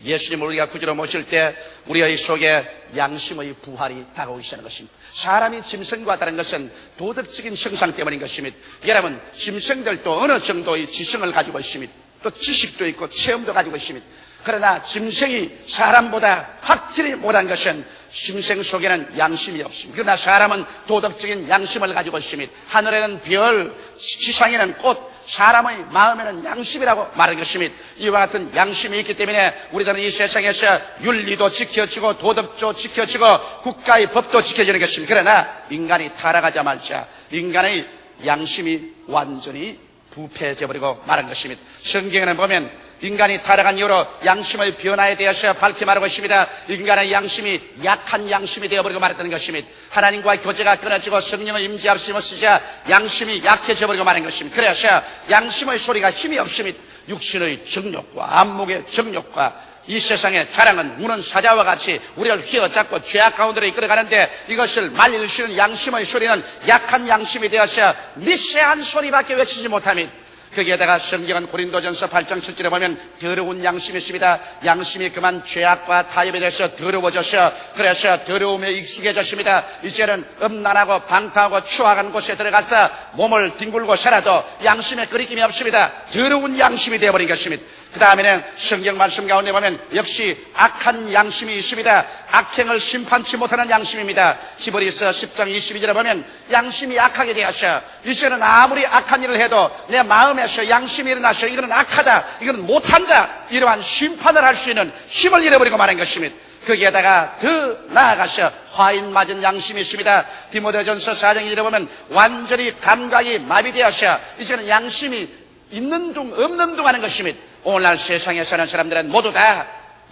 예수님을 우리가 구주로 모실 때 우리의 속에 양심의 부활이 다가오기 시작하는 것입니다. 사람이 짐승과 다른 것은 도덕적인 형상 때문인 것입니다. 여러분 짐승들도 어느 정도의 지성을 가지고 있습니다. 또 지식도 있고 체험도 가지고 있습니다. 그러나 짐승이 사람보다 확실히 못한 것은 짐승 속에는 양심이 없습니다. 그러나 사람은 도덕적인 양심을 가지고 있습니다. 하늘에는 별, 지상에는 꽃, 사람의 마음에는 양심이라고 말한 것입니다. 이와 같은 양심이 있기 때문에 우리들은 이 세상에서 윤리도 지켜지고 도덕도 지켜지고 국가의 법도 지켜지는 것입니다. 그러나 인간이 타락하자마자 인간의 양심이 완전히 부패해져 버리고 말한 것입니다. 성경에는 보면 인간이 타락한 이후로 양심의 변화에 대해서 밝히 말하고 있습니다. 인간의 양심이 약한 양심이 되어버리고 말했다는 것입니다. 하나님과의 교제가 끊어지고 성령의 임재 없이 쓰자 양심이 약해져 버리고 말한 것입니다. 그래서 양심의 소리가 힘이 없습니다. 육신의 정욕과 안목의 정욕과 이 세상의 자랑은 우는 사자와 같이 우리를 휘어잡고 죄악 가운데로 이끌어가는데 이것을 말릴 수 있는 양심의 소리는 약한 양심이 되어서 미세한 소리밖에 외치지 못합니다. 거기에다가 성경은 고린도전서 8장 7절에 보면 더러운 양심이 있습니다. 양심이 그만 죄악과 타협에 대해서 더러워져서 그래서 더러움에 익숙해졌습니다. 이제는 음란하고 방탕하고 추악한 곳에 들어가서 몸을 뒹굴고 살아도 양심에 거리낌이 없습니다. 더러운 양심이 되어버린 것입니다. 그 다음에는 성경 말씀 가운데 보면 역시 악한 양심이 있습니다. 악행을 심판치 못하는 양심입니다. 히브리서 10장 22절에 보면 양심이 악하게 되어서 이제는 아무리 악한 일을 해도 내 마음에서 양심이 일어나서 이거는 악하다, 이거는 못한다, 이러한 심판을 할 수 있는 힘을 잃어버리고 말한 것입니다. 거기에다가 더 나아가셔 화인 맞은 양심이 있습니다. 디모데전서 4장 1절에 보면 완전히 감각이 마비되었어. 이제는 양심이 있는 둥 없는 둥 하는 것입니다. 오늘날 세상에 사는 사람들은 모두 다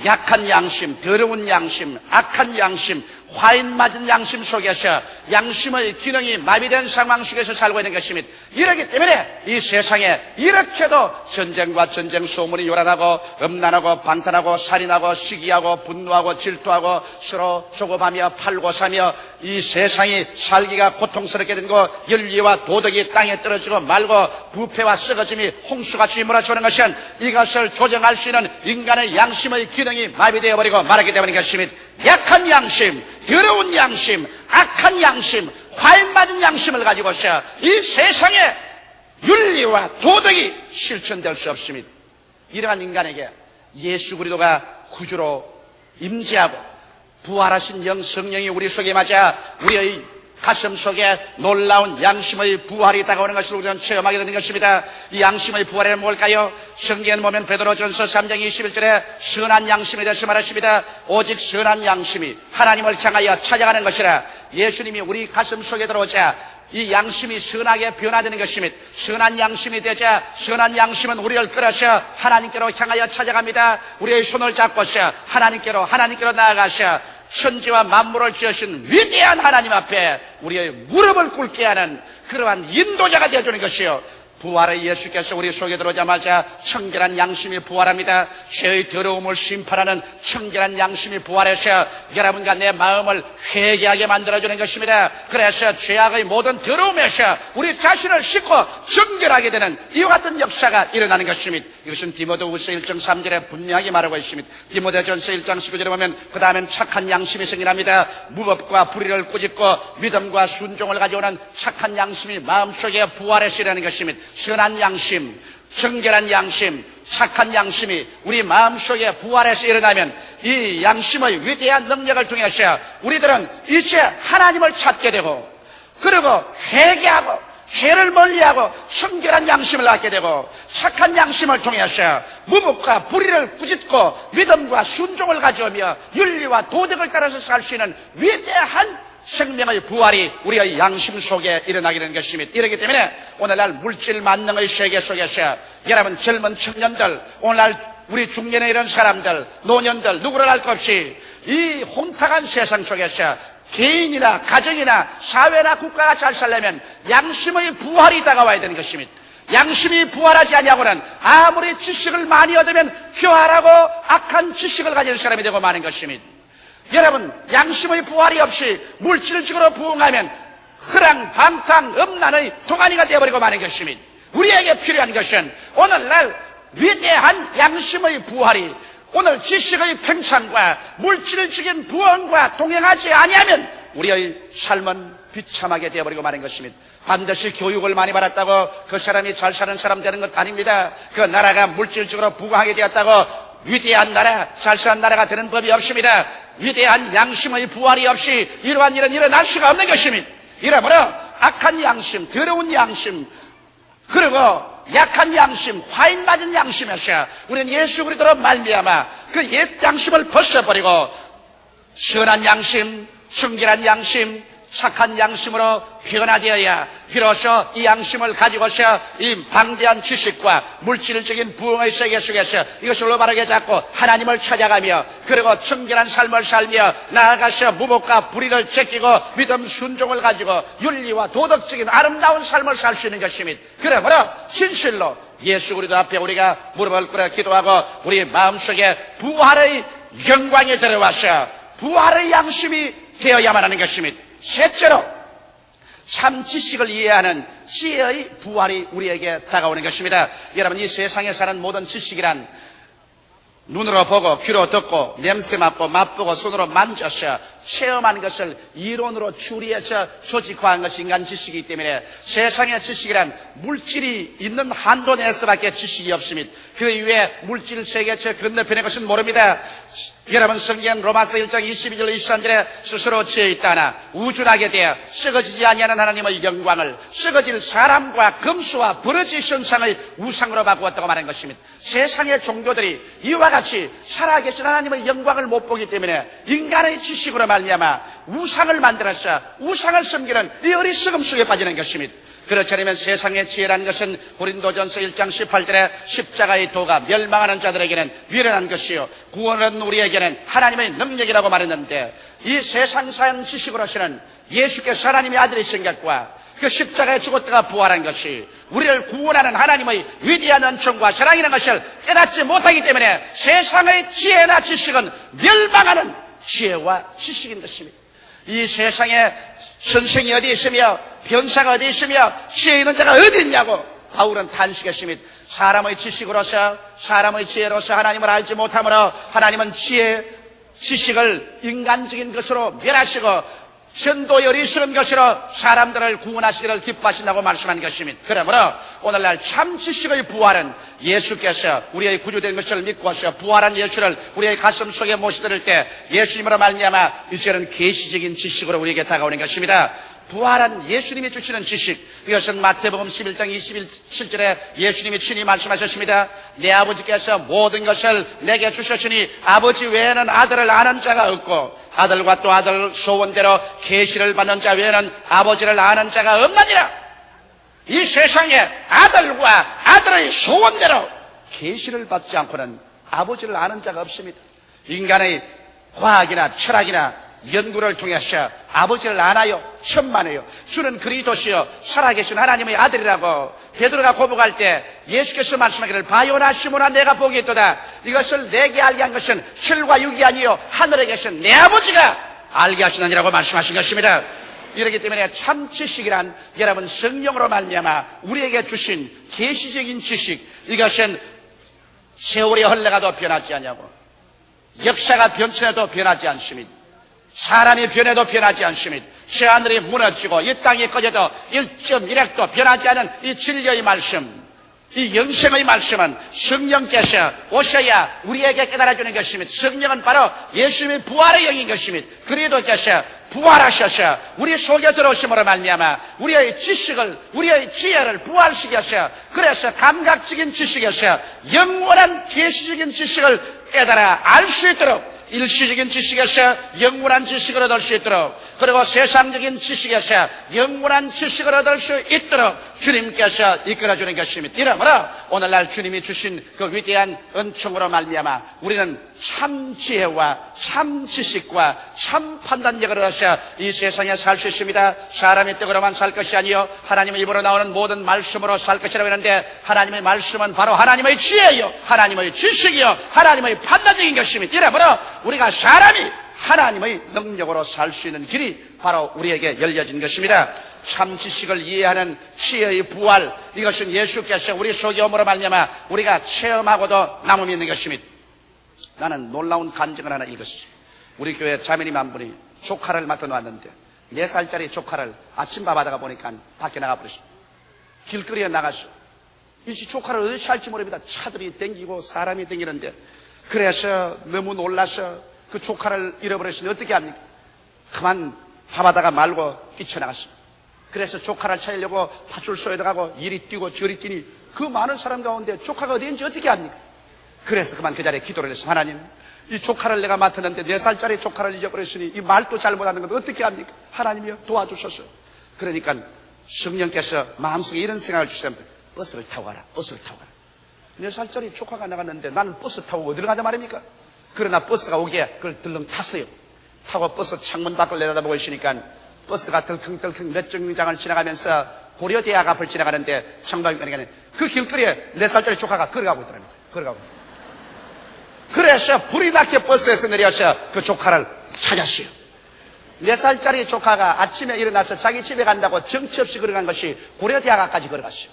약한 양심, 더러운 양심, 악한 양심, 화인 맞은 양심 속에서 양심의 기능이 마비된 상황 속에서 살고 있는 것입니다. 이러기 때문에 이 세상에 이렇게도 전쟁과 전쟁 소문이 요란하고 음란하고 방탄하고 살인하고 시기하고 분노하고 질투하고 서로 조급하며 팔고 사며 이 세상이 살기가 고통스럽게 된 거 윤리와 도덕이 땅에 떨어지고 말고 부패와 썩어짐이 홍수같이 몰아치는 것은 이것을 조정할 수 있는 인간의 양심의 기능이 마비되어 버리고 말하게 되는 것입니다. 약한 양심, 더러운 양심, 악한 양심, 화인 맞은 양심을 가지고서 이 세상에 윤리와 도덕이 실천될 수 없습니다. 이러한 인간에게 예수 그리스도가 구주로 임재하고 부활하신 영 성령이 우리 속에 맞아 우리의 가슴 속에 놀라운 양심의 부활이 다가오는 것을 우리는 체험하게 되는 것입니다. 이 양심의 부활은 뭘까요? 성경에 보면 베드로전서 3장 21절에 선한 양심에 대해서 말하십니다. 오직 선한 양심이 하나님을 향하여 찾아가는 것이라. 예수님이 우리 가슴 속에 들어오자 이 양심이 선하게 변화되는 것입니다. 선한 양심이 되자 선한 양심은 우리를 끌어서 하나님께로 향하여 찾아갑니다. 우리의 손을 잡고서 하나님께로 나아가서 천지와 만물을 지으신 위대한 하나님 앞에 우리의 무릎을 꿇게 하는 그러한 인도자가 되어주는 것이요. 부활의 예수께서 우리 속에 들어오자마자 청결한 양심이 부활합니다. 죄의 더러움을 심판하는 청결한 양심이 부활해서 여러분과 내 마음을 회개하게 만들어주는 것입니다. 그래서 죄악의 모든 더러움에서 우리 자신을 씻고 정결하게 되는 이와 같은 역사가 일어나는 것입니다. 이것은 디모데후서 1장 3절에 분명하게 말하고 있습니다. 디모데전서 1장 19절에 보면 그 다음엔 착한 양심이 생겨납니다. 무법과 불의를 꾸짖고 믿음과 순종을 가져오는 착한 양심이 마음속에 부활해서 일어나는 것입니다. 선한 양심, 정결한 양심, 착한 양심이 우리 마음속에 부활해서 일어나면 이 양심의 위대한 능력을 통해서 우리들은 이제 하나님을 찾게 되고 그리고 회개하고 죄를 멀리하고 정결한 양심을 갖게 되고 착한 양심을 통해서 무법과 불의를 꾸짖고 믿음과 순종을 가져오며 윤리와 도덕을 따라서 살 수 있는 위대한 생명의 부활이 우리의 양심 속에 일어나게 되는 것입니다. 이렇기 때문에 오늘날 물질 만능의 세계 속에서 여러분 젊은 청년들, 오늘날 우리 중년에 이런 사람들, 노년들 누구를 알 것 없이 이 혼탁한 세상 속에서 개인이나 가정이나 사회나 국가가 잘 살려면 양심의 부활이 다가와야 되는 것입니다. 양심이 부활하지 아니하고는 아무리 지식을 많이 얻으면 교활하고 악한 지식을 가진 사람이 되고 마는 것입니다. 여러분, 양심의 부활이 없이 물질적으로 부흥하면 허랑, 방탕, 음란의 도가니가 되어버리고 마는 것입니다. 우리에게 필요한 것은 오늘날 위대한 양심의 부활이 오늘 지식의 팽창과 물질적인 부흥과 동행하지 아니하면 우리의 삶은 비참하게 되어버리고 마는 것입니다. 반드시 교육을 많이 받았다고 그 사람이 잘 사는 사람 되는 것 아닙니다. 그 나라가 물질적으로 부강하게 되었다고 위대한 나라, 잘 사는 나라가 되는 법이 없습니다. 위대한 양심의 부활이 없이 이러한 일은 일어날 수가 없는 것입니다. 이러므로 악한 양심, 더러운 양심, 그리고 약한 양심, 화인 맞은 양심에서 우리는 예수 그리스도로 말미암아 그 옛 양심을 벗어버리고 선한 양심, 순결한 양심, 착한 양심으로 변화되어야 비로소 이 양심을 가지고서 이 방대한 지식과 물질적인 부흥의 세계 속에서 이것을 올바르게 잡고 하나님을 찾아가며 그리고 청결한 삶을 살며 나아가서 무법과 불의를 제끼고 믿음 순종을 가지고 윤리와 도덕적인 아름다운 삶을 살 수 있는 것입니다. 그러므로 진실로 예수 그리스도 앞에 우리가 무릎을 꿇어 기도하고 우리 마음속에 부활의 영광이 들어와서 부활의 양심이 되어야만 하는 것입니다. 셋째로 참 지식을 이해하는 지혜의 부활이 우리에게 다가오는 것입니다. 여러분, 이 세상에 사는 모든 지식이란 눈으로 보고 귀로 듣고 냄새 맡고 맛보고 손으로 만져서 체험한 것을 이론으로 추리해서 조직화한 것이 인간 지식이기 때문에 세상의 지식이란 물질이 있는 한도 내에서밖에 지식이 없습니다. 그 이외에 물질 세계 저 건너편의 것은 모릅니다. 여러분 성경 로마서 1장 22절 23절에 스스로 지어 있다나 우준하게 되어 썩어지지 아니하는 하나님의 영광을 썩어질 사람과 금수와 버러지 형상의 우상으로 바꾸었다고 말하는 것입니다. 세상의 종교들이 이와 같이 살아계신 하나님의 영광을 못 보기 때문에 인간의 지식으로 말미암아 우상을 만들어서 우상을 섬기는 이 어리석음 속에 빠지는 것입니다. 그렇지 않으면 세상의 지혜라는 것은 고린도전서 1장 18절에 십자가의 도가 멸망하는 자들에게는 미련한 것이요 구원은 우리에게는 하나님의 능력이라고 말했는데, 이 세상사한 지식으로서는 예수께서 하나님의 아들이신 것과 그 십자가에 죽었다가 부활한 것이 우리를 구원하는 하나님의 위대한 은총과 사랑이라는 것을 깨닫지 못하기 때문에 세상의 지혜나 지식은 멸망하는 지혜와 지식인 것입니다. 이 세상에 선생이 어디 있으며 변사가 어디 있으며 지혜 있는 자가 어디 있냐고 바울은 탄식했습니다. 사람의 지식으로서 사람의 지혜로서 하나님을 알지 못함으로 하나님은 지식을 인간적인 것으로 멸하시고 전도의 어리석은 것으로 사람들을 구원하시기를 기뻐하신다고 말씀한 것입니다. 그러므로 오늘날 참 지식의 부활은 예수께서 우리의 구주된 것을 믿고 하셔 부활한 예수를 우리의 가슴 속에 모셔드릴 때 예수님으로 말미암아 이제는 계시적인 지식으로 우리에게 다가오는 것입니다. 부활한 예수님이 주시는 지식, 이것은 마태복음 11장 27절에 예수님이 친히 말씀하셨습니다. 내 아버지께서 모든 것을 내게 주셨으니 아버지 외에는 아들을 아는 자가 없고 아들과 또 아들 소원대로 계시를 받는 자 외에는 아버지를 아는 자가 없느니라. 이 세상에 아들과 아들의 소원대로 계시를 받지 않고는 아버지를 아는 자가 없습니다. 인간의 과학이나 철학이나 연구를 통해서 아버지를 아나요? 천만에요. 주는 그리스도시요 살아계신 하나님의 아들이라고 베드로가 고백할 때 예수께서 말씀하기를 바요나 시몬아 내가 보겠도다. 이것을 내게 알게 한 것은 혈과 육이 아니요 하늘에 계신 내 아버지가 알게 하시느니라고 말씀하신 것입니다. 이렇기 때문에 참 지식이란 여러분 성령으로 말미암아 우리에게 주신 계시적인 지식, 이것은 세월이 흘러가도 변하지 않냐고, 역사가 변천해도 변하지 않습니다. 사람이 변해도 변하지 않습니다. 새하늘이 무너지고 이 땅이 꺼져도 1.1핵도 변하지 않은 이 진리의 말씀, 이 영생의 말씀은 성령께서 오셔야 우리에게 깨달아주는 것입니다. 성령은 바로 예수님의 부활의 영인 것입니다. 그리스도께서 부활하셔서 우리 속에 들어오심으로 말미암아 우리의 지식을, 우리의 지혜를 부활시켜서, 그래서 감각적인 지식에서 영원한 계시적인 지식을 깨달아 알 수 있도록, 일시적인 지식에서 영원한 지식을 얻을 수 있도록, 그리고 세상적인 지식에서 영원한 지식을 얻을 수 있도록 주님께서 이끌어주는 것입니다. 이러므로 오늘날 주님이 주신 그 위대한 은총으로 말미암아 우리는 참 지혜와 참 지식과 참 판단력을 얻어서 이 세상에 살 수 있습니다. 사람의 떡으로만 살 것이 아니요 하나님의 입으로 나오는 모든 말씀으로 살 것이라고 했는데, 하나님의 말씀은 바로 하나님의 지혜요 하나님의 지식이요 하나님의 판단력인 것입니다. 이러므로 우리가 사람이 하나님의 능력으로 살 수 있는 길이 바로 우리에게 열려진 것입니다. 참 지식을 이해하는 지혜의 부활, 이것은 예수께서 우리 속에 오므로 말미암아 우리가 체험하고도 남음이 있는 것입니다. 나는 놀라운 간증을 하나 읽었습니다. 우리 교회 자매님 한 분이 조카를 맡아놓았는데 4살짜리 조카를 아침밥 하다가 보니까 밖에 나가버렸습니다. 길거리에 나가서 이 조카를 어디서 할지 모릅니다. 차들이 댕기고 사람이 댕기는데, 그래서 너무 놀라서 그 조카를 잃어버렸으니 어떻게 합니까? 그만 밥하다가 말고 뛰쳐나갔습니다. 그래서 조카를 찾으려고 파출소에 들어가고 이리 뛰고 저리 뛰니 그 많은 사람 가운데 조카가 어디 있는지 어떻게 합니까? 그래서 그만 그 자리에 기도를 했습니다. 하나님, 이 조카를 내가 맡았는데 4살짜리 조카를 잊어버렸으니 이 말도 잘못하는 건 어떻게 합니까? 하나님이여 도와주소서. 그러니까 성령께서 마음속에 이런 생각을 주셨습니다. 버스를 타고 가라. 버스를 타고 가라. 4살짜리 조카가 나갔는데 나는 버스 타고 어디를 가자 말입니까? 그러나 버스가 오기에 그걸 들렁 탔어요. 타고 버스 창문 밖을 내다보고 있으니까 버스가 덜컹덜컹 몇 정류장을 지나가면서 고려대학 앞을 지나가는데 상방에 그 길거리에 4살짜리 조카가 걸어가고 있더랍니다. 걸어가고. 그래서 불이 나게 버스에서 내려서 그 조카를 찾았어요. 4살짜리 조카가 아침에 일어나서 자기 집에 간다고 정처 없이 걸어간 것이 고려대학 앞까지 걸어갔어요.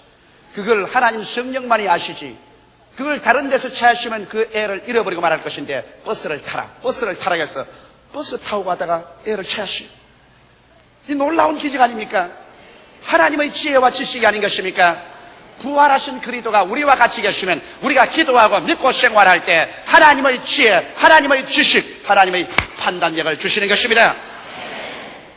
그걸 하나님 성령만이 아시지, 그걸 다른 데서 찾으시면 그 애를 잃어버리고 말할 것인데 버스를 타라 해서 버스 타고 가다가 애를 찾았어요. 이 놀라운 기적 아닙니까? 하나님의 지혜와 지식이 아닌 것입니까? 부활하신 그리스도가 우리와 같이 계시면 우리가 기도하고 믿고 생활할 때 하나님의 지혜, 하나님의 지식, 하나님의 판단력을 주시는 것입니다.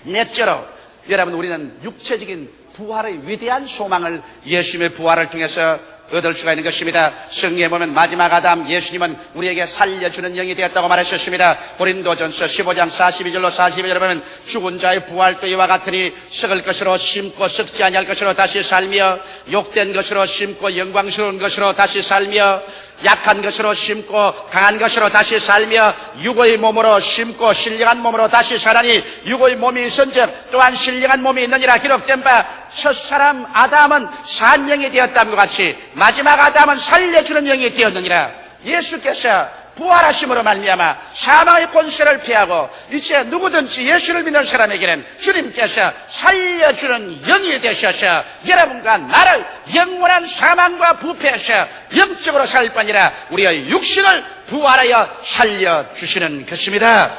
넷째로 여러분, 우리는 육체적인 부활의 위대한 소망을 예수님의 부활을 통해서 얻을 수가 있는 것입니다. 성경에 보면 마지막 아담 예수님은 우리에게 살려주는 영이 되었다고 말하셨습니다. 고린도전서 15장 42절로 42절에 보면 죽은 자의 부활도 이와 같으니 썩을 것으로 심고 썩지 아니할 것으로 다시 살며 욕된 것으로 심고 영광스러운 것으로 다시 살며 약한 것으로 심고 강한 것으로 다시 살며 육의 몸으로 심고 신령한 몸으로 다시 살아니 육의 몸이 있은즉 또한 신령한 몸이 있느니라 기록된 바 첫사람 아담은 산 영이 되었다는 것 같이 마지막 아담은 살려주는 영이 되었느니라. 예수께서 부활하심으로 말미암아 사망의 권세를 피하고 이제 누구든지 예수를 믿는 사람에게는 주님께서 살려주는 영이 되셔서 여러분과 나를 영원한 사망과 부패에서 영적으로 살 뿐 아니라 우리의 육신을 부활하여 살려주시는 것입니다.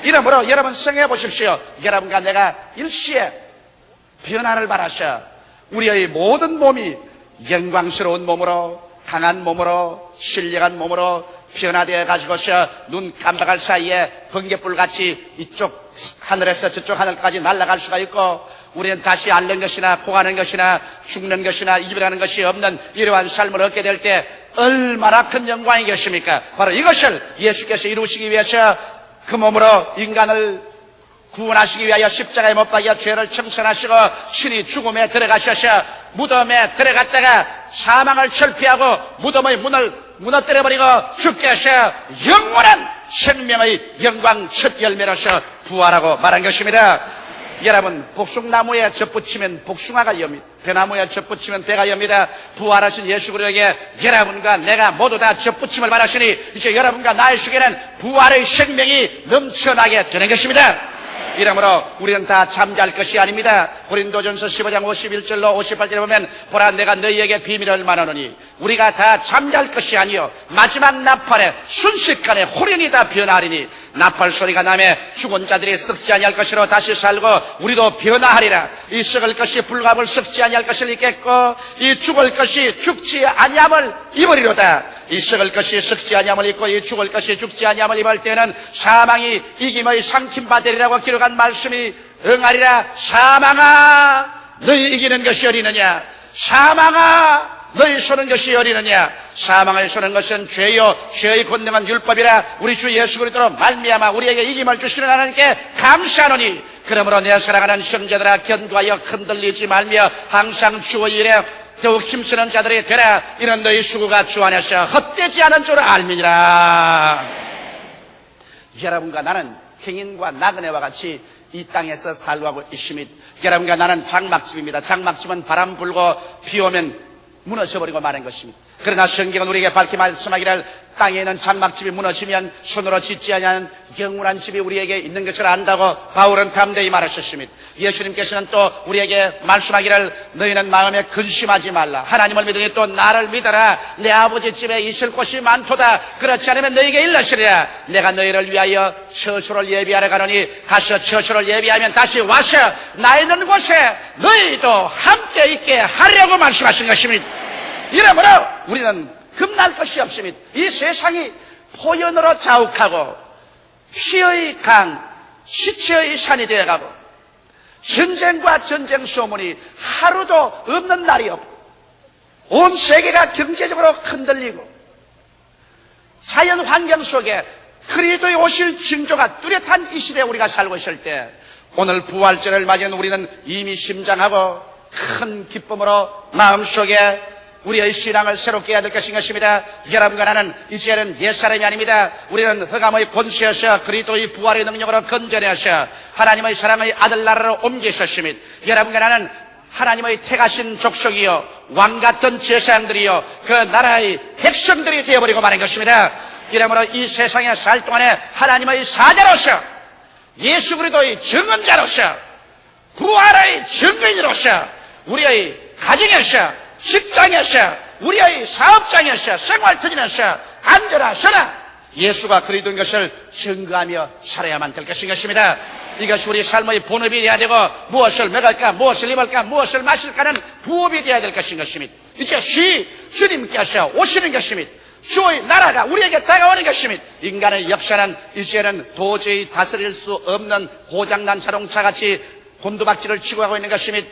이러므로 여러분 생각해 보십시오. 여러분과 내가 일시에 변화를 바라셔 우리의 모든 몸이 영광스러운 몸으로 강한 몸으로 신령한 몸으로 변화되어 가지고서 눈 깜박할 사이에 번개불같이 이쪽 하늘에서 저쪽 하늘까지 날아갈 수가 있고 우리는 다시 앓는 것이나 고가는 것이나 죽는 것이나 이별하는 것이 없는 이러한 삶을 얻게 될 때 얼마나 큰 영광이겠습니까? 바로 이것을 예수께서 이루시기 위해서 그 몸으로 인간을 구원하시기 위하여 십자가에 못 박여 죄를 청산하시고 신이 죽음에 들어가셔서 무덤에 들어갔다가 사망을 철폐하고 무덤의 문을 무너뜨려버리고 주께서 영원한 생명의 영광 첫 열매로서 부활하고 말한 것입니다. 여러분, 복숭나무에 젖붙이면 복숭아가 엽니다. 배나무에 젖붙이면 배가 엽니다. 부활하신 예수 그리스도에게 여러분과 내가 모두 다 젖붙임을 바라시니 이제 여러분과 나의 속에는 부활의 생명이 넘쳐나게 되는 것입니다. 이러므로 우리는 다 잠잘 것이 아닙니다. 고린도전서 15장 51절로 58절에 보면 보라 내가 너희에게 비밀을 말하노니 우리가 다 잠잘 것이 아니요 마지막 나팔에 순식간에 호련히 다 변하리니 나팔 소리가 나매 죽은 자들이 썩지 아니할 것으로 다시 살고 우리도 변화하리라. 이 썩을 것이 불갑을 썩지 아니할 것을 입겠고 이 죽을 것이 죽지 아니함을 입으리로다. 이 썩을 것이 썩지 아니함을 입고 이 죽을 것이 죽지 아니함을 입을 때는 사망이 이김의 상킴받으리라고 기록한 말씀이 응하리라. 사망아 너희 이기는 것이 어디느냐? 사망아 너희 쏘는 것이 어디느냐? 사망을 쏘는 것은 죄요 죄의 권능은 율법이라. 우리 주 예수 그리스도로 말미암아 우리에게 이김을 주시는 하나님께 감사하노니 그러므로 내 사랑하는 형제들아 견고하여 흔들리지 말며 항상 주의 일에 더욱 힘쓰는 자들이 되라. 이는 너희 수고가 주 안에서 헛되지 않은 줄 알미니라. 여러분과 나는 행인과 나그네와 같이 이 땅에서 살고 있습니다. 여러분과 나는 장막집입니다. 장막집은 바람 불고 비 오면 무너져버리고 마는 것입니다. 그러나 성경은 우리에게 밝히 말씀하기를 땅에 있는 장막집이 무너지면 손으로 짓지 아니하는 영원한 집이 우리에게 있는 것을 안다고 바울은 담대히 말하셨습니다. 예수님께서는 또 우리에게 말씀하기를 너희는 마음에 근심하지 말라. 하나님을 믿으니 또 나를 믿어라. 내 아버지 집에 있을 곳이 많도다. 그렇지 않으면 너희에게 일러시리라. 내가 너희를 위하여 처소를 예비하러 가노니 가서 처소를 예비하면 다시 와서 나 있는 곳에 너희도 함께 있게 하려고 말씀하신 것입니다. 이러므로 우리는 겁날 것이 없습니다. 이 세상이 포연으로 자욱하고 피의 강, 시체의 산이 되어가고 전쟁과 전쟁 소문이 하루도 없는 날이 없고 온 세계가 경제적으로 흔들리고 자연 환경 속에 그리스도의 오실 징조가 뚜렷한 이 시대에 우리가 살고 있을 때 오늘 부활절을 맞이한 우리는 이미 심장하고 큰 기쁨으로 마음속에 우리의 신앙을 새롭게 해야 될 것입니다. 여러분과 나는 이제는 옛사람이 아닙니다. 우리는 흑암의 권세에서 그리스도의 부활의 능력으로 건져내셔 하나님의 사랑의 아들 나라로 옮기셨습니다. 여러분과 나는 하나님의 택하신 족속이요 왕같은 제사장들이요 그 나라의 백성들이 되어버리고 마는 것입니다. 이러므로 이 세상에 살 동안에 하나님의 사자로서 예수 그리스도의 증언자로서 부활의 증거인으로서 우리의 가정에서 직장에서 우리의 사업장에서 생활터전에서 앉아라 서라 예수가 그리스도인 것을 증거하며 살아야만 될 것인 것입니다. 이것이 우리 삶의 본업이 되어야 되고, 무엇을 먹을까, 무엇을 입을까, 무엇을 마실까는 부업이 되어야 될 것인 것입니다. 이제 주님께서 오시는 것입니다. 주의 나라가 우리에게 다가오는 것입니다. 인간의 역사는 이제는 도저히 다스릴 수 없는 고장난 자동차같이 곤두박질을 치고 가고 있는 것입니다.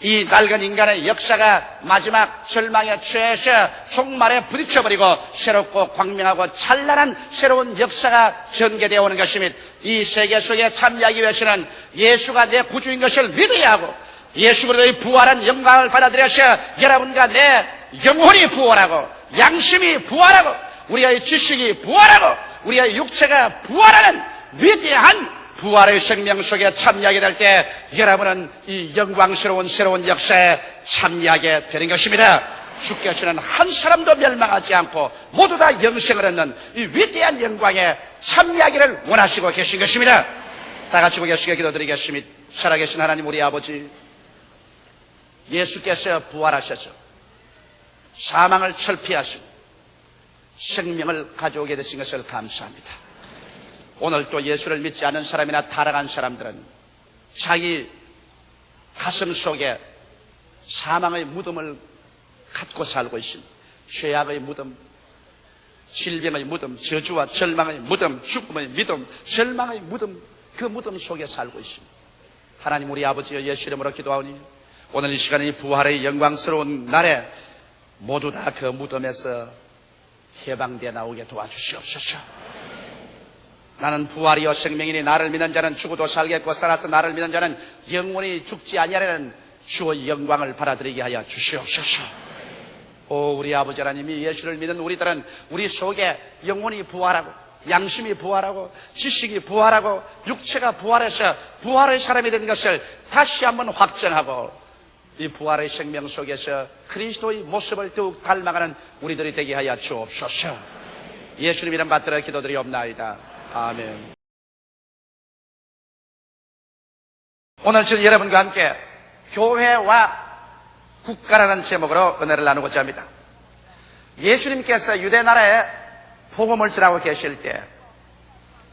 이 낡은 인간의 역사가 마지막 절망에 취해서 종말에 부딪혀버리고 새롭고 광명하고 찬란한 새로운 역사가 전개되어 오는 것입니다. 이 세계 속에 참여하기 위해서는 예수가 내 구주인 것을 믿어야 하고, 예수 그리스도의 부활한 영광을 받아들여서 여러분과 내 영혼이 부활하고, 양심이 부활하고, 우리의 지식이 부활하고, 우리의 육체가 부활하는 위대한 부활의 생명 속에 참여하게 될 때 여러분은 이 영광스러운 새로운 역사에 참여하게 되는 것입니다. 주께서는 한 사람도 멸망하지 않고 모두 다 영생을 얻는 이 위대한 영광에 참여하기를 원하시고 계신 것입니다. 다 같이 고개숙여 기도드리겠습니다. 살아계신 하나님 우리 아버지, 예수께서 부활하셔서 사망을 철폐하시고 생명을 가져오게 되신 것을 감사합니다. 오늘 또 예수를 믿지 않는 사람이나 타락한 사람들은 자기 가슴 속에 사망의 무덤을 갖고 살고 있습니다. 죄악의 무덤, 질병의 무덤, 저주와 절망의 무덤, 죽음의 무덤, 절망의 무덤, 그 무덤 속에 살고 있습니다. 하나님 우리 아버지여 예수 이름으로 기도하오니 오늘 이 시간에 부활의 영광스러운 날에 모두 다 그 무덤에서 해방되어 나오게 도와주시옵소서. 나는 부활이요 생명이니 나를 믿는 자는 죽어도 살겠고 살아서 나를 믿는 자는 영원히 죽지 아니하려는 주의 영광을 받아들이게 하여 주시옵소서. 오 우리 아버지 하나님이 예수를 믿는 우리들은 우리 속에 영혼이 부활하고 양심이 부활하고 지식이 부활하고 육체가 부활해서 부활의 사람이 된 것을 다시 한번 확전하고 이 부활의 생명 속에서 그리스도의 모습을 더욱 닮아가는 우리들이 되게 하여 주옵소서. 예수님 이름 받들어 기도드리옵나이다. 아멘. 오늘 저는 여러분과 함께 교회와 국가라는 제목으로 은혜를 나누고자 합니다. 예수님께서 유대 나라에 복음을 전하고 계실 때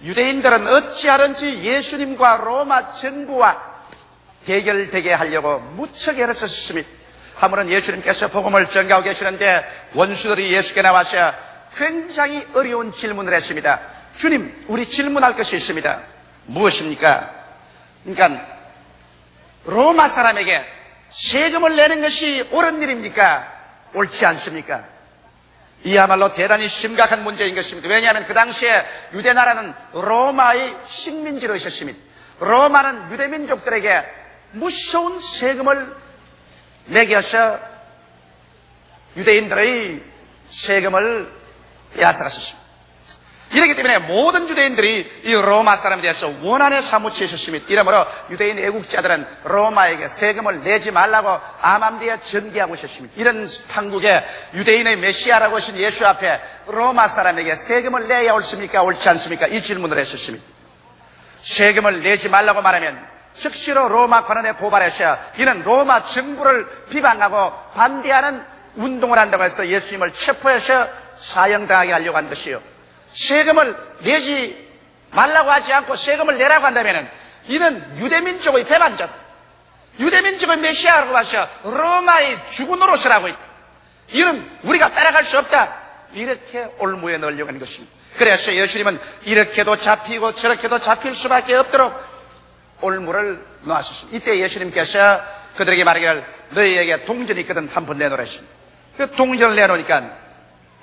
유대인들은 어찌하든지 예수님과 로마 정부와 대결되게 하려고 무척 애를 썼습니다. 한번은 예수님께서 복음을 전가하고 계시는데 원수들이 예수께 나와서 굉장히 어려운 질문을 했습니다. 주님, 우리 질문할 것이 있습니다. 무엇입니까? 그러니까 로마 사람에게 세금을 내는 것이 옳은 일입니까? 옳지 않습니까? 이야말로 대단히 심각한 문제인 것입니다. 왜냐하면 그 당시에 유대 나라는 로마의 식민지로 있었습니다. 로마는 유대 민족들에게 무서운 세금을 매겨서 유대인들의 세금을 빼앗아갔었습니다. 이렇기 때문에 모든 유대인들이 이 로마 사람에 대해서 원한에 사무쳐 있었습니다. 이러므로 유대인 애국자들은 로마에게 세금을 내지 말라고 암암리에 전기하고 있었습니다. 이런 판국에 유대인의 메시아라고 하신 예수 앞에 로마 사람에게 세금을 내야 옳습니까? 옳지 않습니까? 이 질문을 했었습니다. 세금을 내지 말라고 말하면 즉시로 로마 관원에 고발해서 이는 로마 정부를 비방하고 반대하는 운동을 한다고 해서 예수님을 체포해서 사형당하게 하려고 한 것이요. 세금을 내지 말라고 하지 않고 세금을 내라고 한다면 이는 유대민족의 배반자다. 유대민족의 메시아라고 하셔 로마의 죽은 노릇이라고 있다. 이는 우리가 따라갈 수 없다. 이렇게 올무에 넣으려고 하는 것입니다. 그래서 예수님은 이렇게도 잡히고 저렇게도 잡힐 수밖에 없도록 올무를 놓았습니다. 이때 예수님께서 그들에게 말하기를 너희에게 동전이 있거든 한번 내놓으랬습니다. 그 동전을 내놓으니까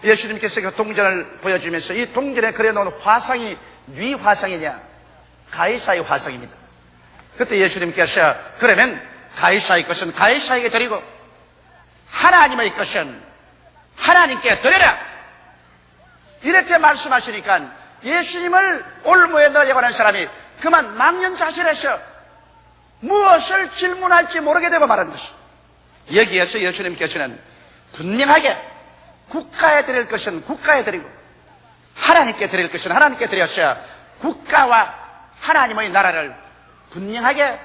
예수님께서 그 동전을 보여주면서 이 동전에 그려놓은 화상이 네 화상이냐? 가이사의 화상입니다. 그때 예수님께서 그러면 가이사의 것은 가이사에게 드리고 하나님의 것은 하나님께 드려라. 이렇게 말씀하시니까 예수님을 올무에 넣으려고 하는 사람이 그만 망연자실해서 무엇을 질문할지 모르게 되고 말한 것입니다. 여기에서 예수님께서는 분명하게 국가에 드릴 것은 국가에 드리고 하나님께 드릴 것은 하나님께 드려서 국가와 하나님의 나라를 분명하게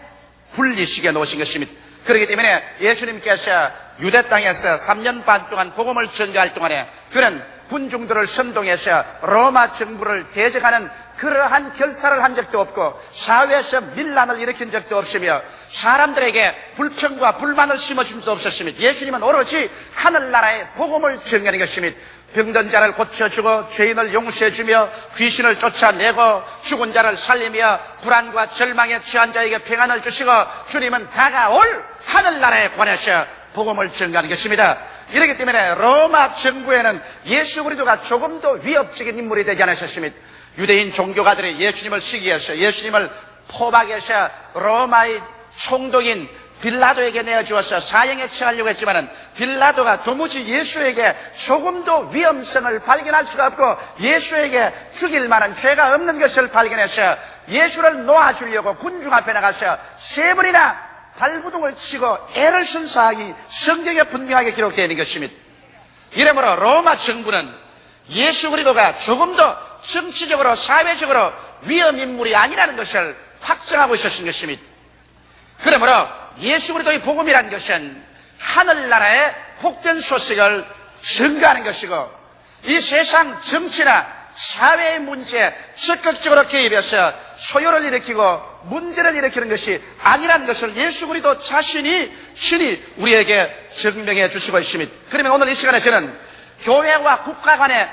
분리시켜 놓으신 것입니다. 그렇기 때문에 예수님께서 유대 땅에서 3년 반 동안 복음을 전가할 동안에 그는 군중들을 선동해서 로마 정부를 대적하는 그러한 결사를 한 적도 없고 사회에서 밀란을 일으킨 적도 없으며 사람들에게 불평과 불만을 심어준 적도 없었으며 예수님은 오로지 하늘나라의 복음을 증거하는 것이며 병든 자를 고쳐주고 죄인을 용서해주며 귀신을 쫓아내고 죽은 자를 살리며 불안과 절망에 처한 자에게 평안을 주시고 주님은 다가올 하늘나라에 관해서 복음을 증거하는 것입니다. 이렇기 때문에 로마 정부에는 예수 그리스도가 조금도 위협적인 인물이 되지 않으셨습니다. 유대인 종교가들이 예수님을 시기해서 예수님을 포박해서 로마의 총독인 빌라도에게 내어주어서 사형에 처하려고 했지만은 빌라도가 도무지 예수에게 조금도 위험성을 발견할 수가 없고 예수에게 죽일 만한 죄가 없는 것을 발견해서 예수를 놓아주려고 군중 앞에 나가서 3번이나 발부둥을 치고 애를 쓴 사항이 성경에 분명하게 기록되어 있는 것입니다. 이러므로 로마 정부는 예수 그리스도가 조금도 정치적으로 사회적으로 위험인물이 아니라는 것을 확정하고 있었던 것입니다. 그러므로 예수 그리스도의 복음이라는 것은 하늘나라의 복된 소식을 증거하는 것이고 이 세상 정치나 사회의 문제에 적극적으로 개입해서 소요를 일으키고 문제를 일으키는 것이 아니라는 것을 예수 그리스도 자신이 친히 우리에게 증명해 주시고 있습니다. 그러면 오늘 이 시간에 저는 교회와 국가 간에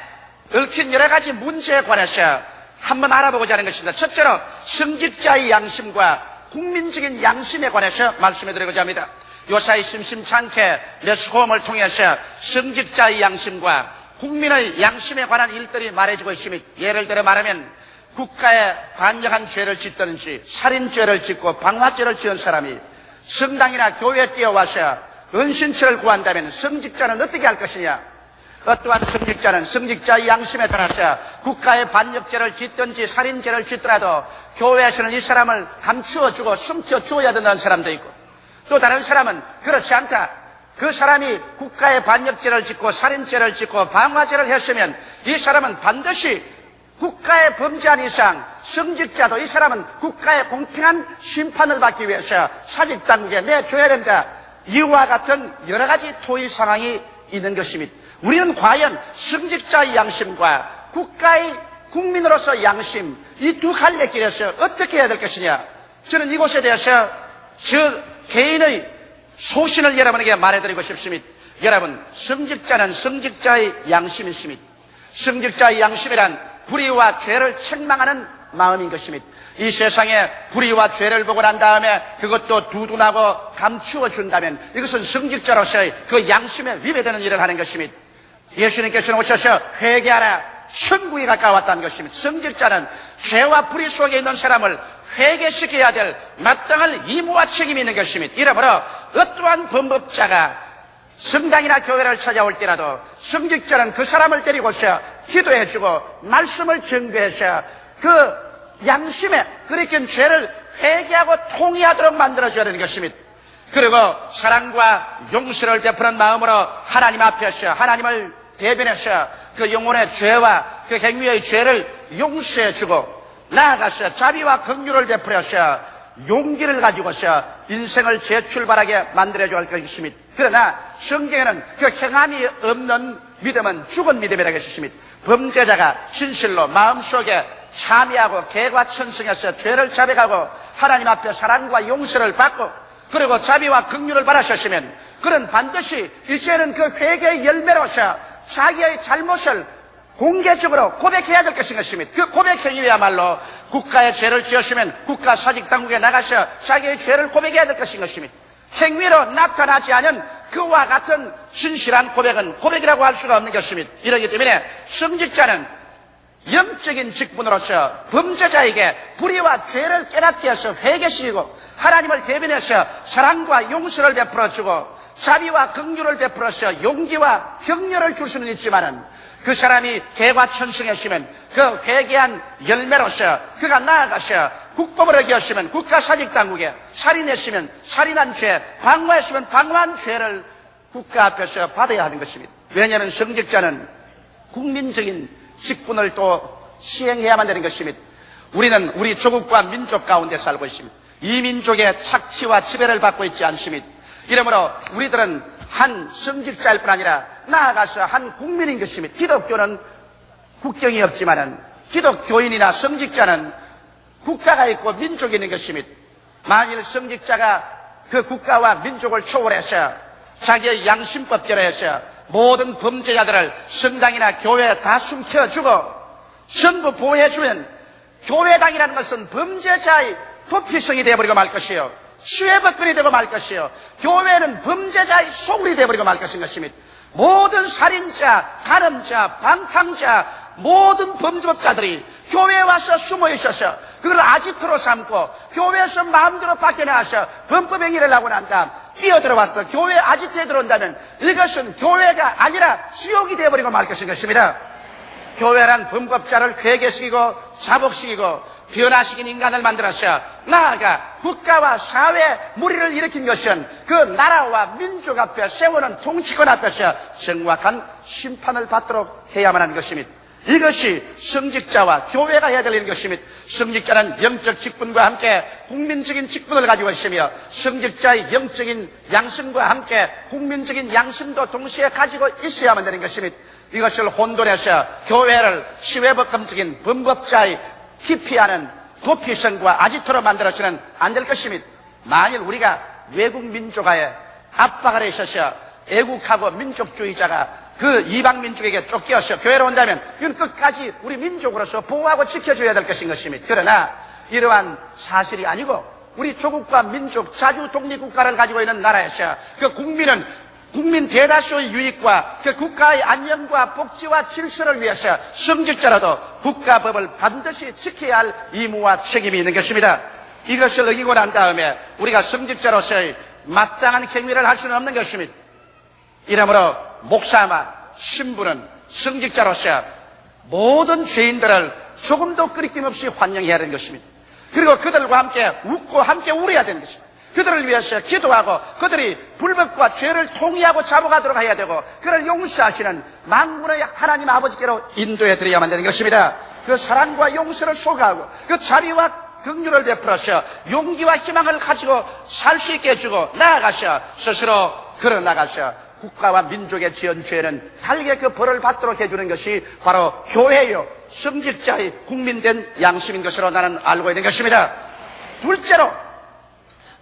얽힌 여러 가지 문제에 관해서 한번 알아보고자 하는 것입니다. 첫째로 성직자의 양심과 국민적인 양심에 관해서 말씀해 드리고자 합니다. 요사이 심심찮게 매스홈을 통해서 성직자의 양심과 국민의 양심에 관한 일들이 말해지고 있습니다. 예를 들어 말하면 국가에 반역한 죄를 짓든지 살인죄를 짓고 방화죄를 지은 사람이 성당이나 교회에 뛰어와서 은신처를 구한다면 성직자는 어떻게 할 것이냐? 어떠한 성직자는 성직자의 양심에 따라서 국가의 반역죄를 짓든지 살인죄를 짓더라도 교회에서는 이 사람을 감추어주고 숨겨주어야 된다는 사람도 있고 또 다른 사람은 그렇지 않다. 그 사람이 국가의 반역죄를 짓고 살인죄를 짓고 방화죄를 했으면 이 사람은 반드시 국가에 범죄한 이상 성직자도 이 사람은 국가의 공평한 심판을 받기 위해서 사직당국에 내줘야 된다. 이와 같은 여러 가지 토의 상황이 있는 것입니다. 우리는 과연 성직자의 양심과 국가의 국민으로서 양심 이 두 갈래 길에서 어떻게 해야 될 것이냐? 저는 이곳에 대해서 저 개인의 소신을 여러분에게 말해드리고 싶습니다. 여러분, 성직자는 성직자의 양심이 있습니다. 성직자의 양심이란 불의와 죄를 책망하는 마음인 것입니다. 이 세상에 불의와 죄를 보고 난 다음에 그것도 두둔하고 감추어 준다면 이것은 성직자로서의 그 양심에 위배되는 일을 하는 것입니다. 예수님께서는 오셔서 회개하라 천국이 가까웠다는 것입니다. 성직자는 죄와 불의 속에 있는 사람을 회개시켜야 될 마땅한 의무와 책임이 있는 것입니다. 이러므로 어떠한 범법자가 성당이나 교회를 찾아올 때라도 성직자는 그 사람을 데리고서 기도해주고 말씀을 전개해서 그 양심에 그렇게 죄를 회개하고 통의하도록 만들어줘야 하는 것입니다. 그리고 사랑과 용서를 베푸는 마음으로 하나님 앞에서 하나님을 대변해서 그 영혼의 죄와 그 행위의 죄를 용서해주고 나아가서 자비와 긍휼을 베풀어서 용기를 가지고서 인생을 재출발하게 만들어줘야 할 것입니다. 그러나 성경에는 그 행함이 없는 믿음은 죽은 믿음이라고 했습니다. 범죄자가 진실로 마음속에 참여하고 개과천성해서 죄를 자백하고 하나님 앞에 사랑과 용서를 받고 그리고 자비와 긍휼을 받으셨으면 그는 반드시 이제는 그 회개의 열매로서 자기의 잘못을 공개적으로 고백해야 될 것입니다. 그 고백 행위야말로 국가의 죄를 지었으면 국가 사직당국에 나가서 자기의 죄를 고백해야 될 것입니다. 행위로 나타나지 않은 그와 같은 진실한 고백은 고백이라고 할 수가 없는 것입니다. 이러기 때문에 성직자는 영적인 직분으로서 범죄자에게 불의와 죄를 깨닫게 해서 회개시키고 하나님을 대변해서 사랑과 용서를 베풀어주고 자비와 긍휼을 베풀어서 용기와 격려를 줄 수는 있지만은 그 사람이 개과천성했으면 그 회개한 열매로서 그가 나아가서 국법을 어겼으면 국가사직당국에 살인했으면 살인한 죄, 방화했으면 방화한 죄를 국가 앞에서 받아야 하는 것입니다. 왜냐하면 성직자는 국민적인 직분을 또 시행해야만 되는 것입니다. 우리는 우리 조국과 민족 가운데 살고 있습니다. 이 민족의 착취와 지배를 받고 있지 않습니다. 이러므로 우리들은 한 성직자일 뿐 아니라 나아가서 한 국민인 것입니다. 기독교는 국경이 없지만은 기독교인이나 성직자는 국가가 있고 민족이 있는 것입니다. 만일 성직자가 그 국가와 민족을 초월해서 자기의 양심법대로 해서 모든 범죄자들을 성당이나 교회에 다 숨겨주고 전부 보호해주면 교회당이라는 것은 범죄자의 도피성이 되어버리고 말 것이요, 수혜법권이 되고 말 것이요, 교회는 범죄자의 소굴이 되어버리고 말 것인 것입니다. 모든 살인자, 간음자, 방탕자, 모든 범죄법자들이 교회에 와서 숨어 있어서 그걸 아지트로 삼고 교회에서 마음대로 밖에나와서 범법행위를 하고 난 다음 뛰어들어와서 교회 아지트에 들어온다면 이것은 교회가 아니라 지옥이 되어버리고 말 것인 것입니다. 교회란 범법자를 회개시키고 자복시키고 변화시킨 인간을 만들어서 나아가 국가와 사회 무리를 일으킨 것은 그 나라와 민족 앞에 세우는 통치권 앞에서 정확한 심판을 받도록 해야만 하는 것입니다. 이것이 성직자와 교회가 해야 될 것입니다. 성직자는 영적 직분과 함께 국민적인 직분을 가지고 있으며 성직자의 영적인 양심과 함께 국민적인 양심도 동시에 가지고 있어야만 되는 것입니다. 이것을 혼돈해서 교회를 시외법금적인 범법자의 기피하는 도피성과 아지트로 만들어서는 안 될 것입니다. 만일 우리가 외국 민족화에 압박 아래 있어서 애국하고 민족주의자가 그 이방 민족에게 쫓겨서 교회로 온다면 이건 끝까지 우리 민족으로서 보호하고 지켜줘야 될 것인 것입니다. 그러나 이러한 사실이 아니고 우리 조국과 민족 자주 독립국가를 가지고 있는 나라에서 그 국민은 국민 대다수의 유익과 그 국가의 안녕과 복지와 질서를 위해서 성직자라도 국가법을 반드시 지켜야 할 의무와 책임이 있는 것입니다. 이것을 어기고 난 다음에 우리가 성직자로서의 마땅한 행위를 할 수는 없는 것입니다. 이러므로 목사와 신부는 성직자로서 모든 죄인들을 조금도 끄리낌 없이 환영해야 하는 것입니다. 그리고 그들과 함께 웃고 함께 울어야 되는 것입니다. 그들을 위해서 기도하고 그들이 불법과 죄를 통회하고 잡아가도록 해야 되고 그를 용서하시는 만군의 하나님 아버지께로 인도해 드려야만 되는 것입니다. 그 사랑과 용서를 소개하고 그 자비와 긍휼을 베풀어서 용기와 희망을 가지고 살 수 있게 해주고 나아가서 스스로 걸어나가서 국가와 민족의 지은 죄는 달게 그 벌을 받도록 해주는 것이 바로 교회요 성직자의 국민된 양심인 것으로 나는 알고 있는 것입니다. 둘째로